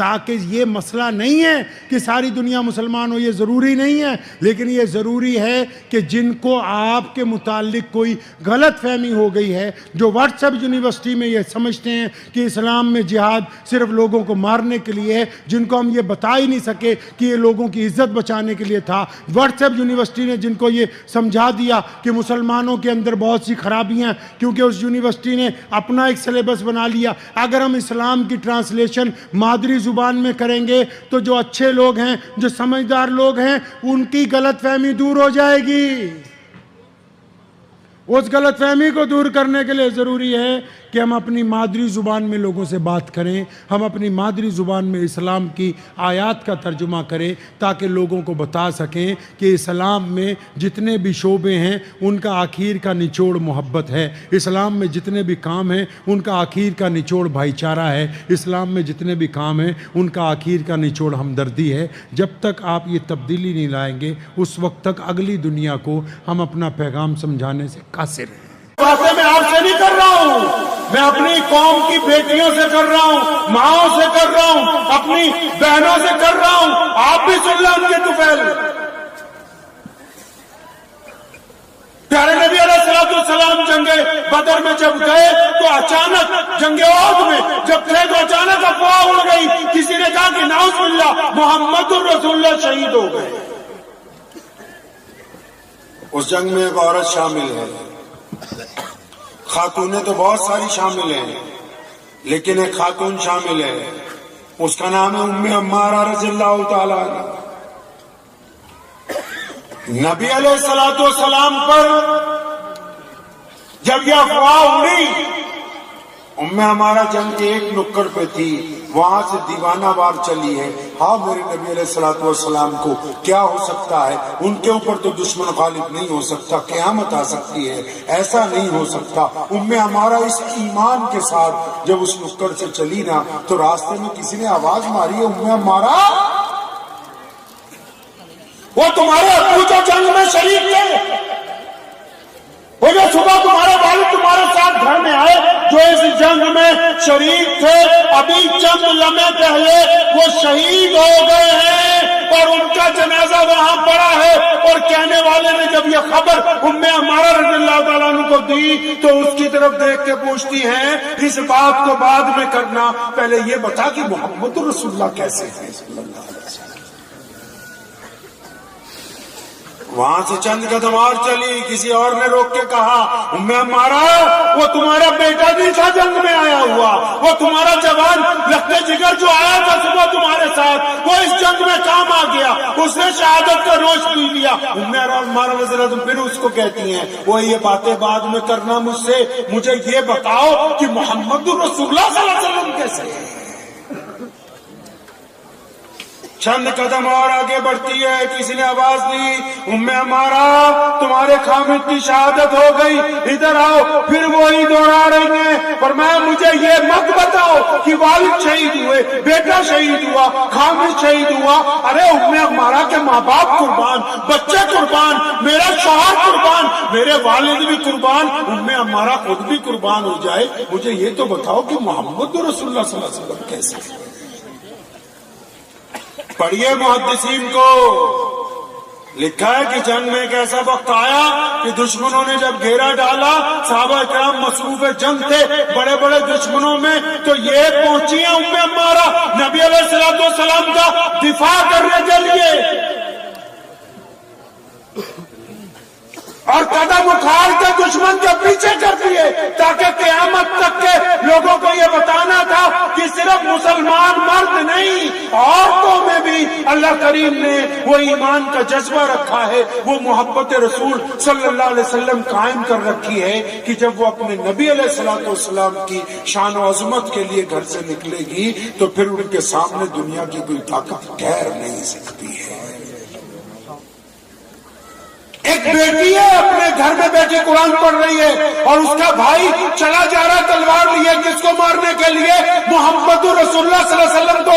تاکہ یہ مسئلہ نہیں ہے کہ ساری دنیا مسلمان ہو، یہ ضروری نہیں ہے، لیکن یہ ضروری ہے کہ جن کو آپ کے متعلق کوئی غلط فہمی ہو گئی ہے، جو واٹس ایپ یونیورسٹی میں یہ سمجھتے ہیں کہ اسلام میں جہاد صرف لوگوں کو مارنے کے لیے ہے، جن کو ہم یہ بتا ہی نہیں سکے کہ یہ لوگوں کی عزت بچانے کے لیے تھا، واٹس ایپ یونیورسٹی نے جن کو یہ سمجھا دیا کہ مسلمانوں کے اندر بہت سی خرابیاں، کیونکہ اس یونیورسٹی نے اپنا ایک سلیبس بنا لیا، اگر ہم اسلام کی ٹرانسلیشن مادری زبان میں کریں گے تو جو اچھے لوگ ہیں، جو سمجھدار لوگ ہیں، ان کی غلط فہمی دور ہو جائے گی۔ اس غلط فہمی کو دور کرنے کے لیے ضروری ہے کہ ہم اپنی مادری زبان میں لوگوں سے بات کریں، ہم اپنی مادری زبان میں اسلام کی آیات کا ترجمہ کریں تاکہ لوگوں کو بتا سکیں کہ اسلام میں جتنے بھی شعبے ہیں ان کا آخر کا نچوڑ محبت ہے، اسلام میں جتنے بھی کام ہیں ان کا آخر کا نچوڑ بھائی چارہ ہے، اسلام میں جتنے بھی کام ہیں ان کا آخر کا نچوڑ ہمدردی ہے۔ جب تک آپ یہ تبدیلی نہیں لائیں گے اس وقت تک اگلی دنیا کو ہم اپنا پیغام سمجھانے سے قاصر ہیں۔ باتیں میں آپ سے نہیں کر رہا ہوں، میں اپنی قوم کی بیٹیوں سے کر رہا ہوں، ماؤں سے کر رہا ہوں، اپنی بہنوں سے کر رہا ہوں، آپ بھی سن لیں ان کے طفیل۔ پیارے نبی علیہ السلام جنگ بدر میں جب گئے تو اچانک جنگ احد میں جب تھے تو اچانک افواہ اڑ گئی، کسی نے کہا کہ نعوذ باللہ محمد الرسول اللہ شہید ہو گئے۔ اس جنگ میں ایک عورت شامل ہے، خاتونیں تو بہت ساری شامل ہیں لیکن ایک خاتون شامل ہے، اس کا نام ہے ام عمارہ رضی اللہ تعالیٰ عنہ۔ نبی علیہ السلام پر جب یہ افواہ اڑی، ام عمارہ جنگ کے ایک نکڑ پہ تھی، وہاں سے دیوانہ وار چلی ہے، ہاں میرے نبی علیہ السلام کو کیا ہو سکتا ہے، ان کے اوپر تو دشمن غالب نہیں ہو سکتا، قیامت آ سکتی ہے، ایسا نہیں ہو سکتا۔ ام عمارہ اس ایمان کے ساتھ جب اس نکڑ سے چلی نا تو راستے میں کسی نے آواز ماری ہے، ام عمارہ وہ تمہارے ابو جو جنگ میں شریک تھے، وہ جو صبح تمہارے والد تمہارے ساتھ گھر میں آئے، جو اس جنگ میں شریک تھے، ابھی چند لمحے پہلے وہ شہید ہو گئے ہیں اور ان کا جنازہ وہاں پڑا ہے۔ اور کہنے والے نے جب یہ خبر ام عمارہ رضی اللہ تعالیٰ عنہ کو دی تو اس کی طرف دیکھ کے پوچھتی ہیں، اس بات کو بعد میں کرنا، پہلے یہ بتا کہ محمد رسول اللہ کیسے ہیں صلی اللہ علیہ وسلم۔ وہاں سے چند قدم اور چلی، کسی اور نے روک کے کہا، ام عمارہ وہ تمہارا بیٹا نہیں تھا جنگ میں آیا ہوا، وہ تمہارا جوان لخت جگر جو آیا تھا صبح تمہارے ساتھ، وہ اس جنگ میں کام آ گیا، اس نے شہادت کا نوش پی لیا۔ ام عمارہ رضی اللہ عنہ پھر اس کو کہتی ہیں، وہ یہ باتیں بعد میں کرنا مجھ سے، مجھے یہ بتاؤ کہ محمد رسول اللہ صلی اللہ علیہ وسلم کیسے ہیں۔ چند قدم اور آگے بڑھتی ہے، کسی نے آواز دی، ام عمارہ تمہارے خامد کی شہادت ہو گئی، ادھر آؤ۔ پھر وہی دوہرا رہی ہیں، فرمایا مجھے یہ مت بتاؤ کہ والد شہید ہوئے، بیٹا شہید ہوا، خامد شہید ہوا۔ ارے ام عمارہ کے ماں باپ قربان، بچے قربان، میرا شوہر قربان، میرے والد بھی قربان، ام عمارہ خود بھی قربان ہو جائے، مجھے یہ تو بتاؤ کہ محمد رسول اللہ صلی اللہ علیہ وسلم کیسے ہیں۔ پڑھیے محدثین کو لکھا ہے کہ جنگ میں ایک ایسا وقت آیا کہ دشمنوں نے جب گھیرا ڈالا، صحابہ کرام مصروف جنگ تھے بڑے بڑے دشمنوں میں، تو یہ پہنچی ہیں ام عمارہ نبی علیہ السلام کا دفاع کرنے کے لیے، اور قدم اکھاڑ کے دشمن کے پیچھے کر دیے تاکہ قیامت تک کے لوگوں کو یہ بتانا تھا کہ صرف مسلمان مرد نہیں، عورتوں میں بھی اللہ کریم نے وہ ایمان کا جذبہ رکھا ہے، وہ محبت رسول صلی اللہ علیہ وسلم قائم کر رکھی ہے کہ جب وہ اپنے نبی علیہ السلام کی شان و عظمت کے لیے گھر سے نکلے گی تو پھر ان کے سامنے دنیا کی کوئی طاقت ٹھہر نہیں سکتی ہے۔ ایک بیٹی ہے اپنے گھر میں بیٹھی قرآن پڑھ رہی ہے اور اس کا بھائی چلا جا رہا تلوار لیے کس کو مارنے کے لیے، محمد رسول اللہ صلی اللہ علیہ وسلم کو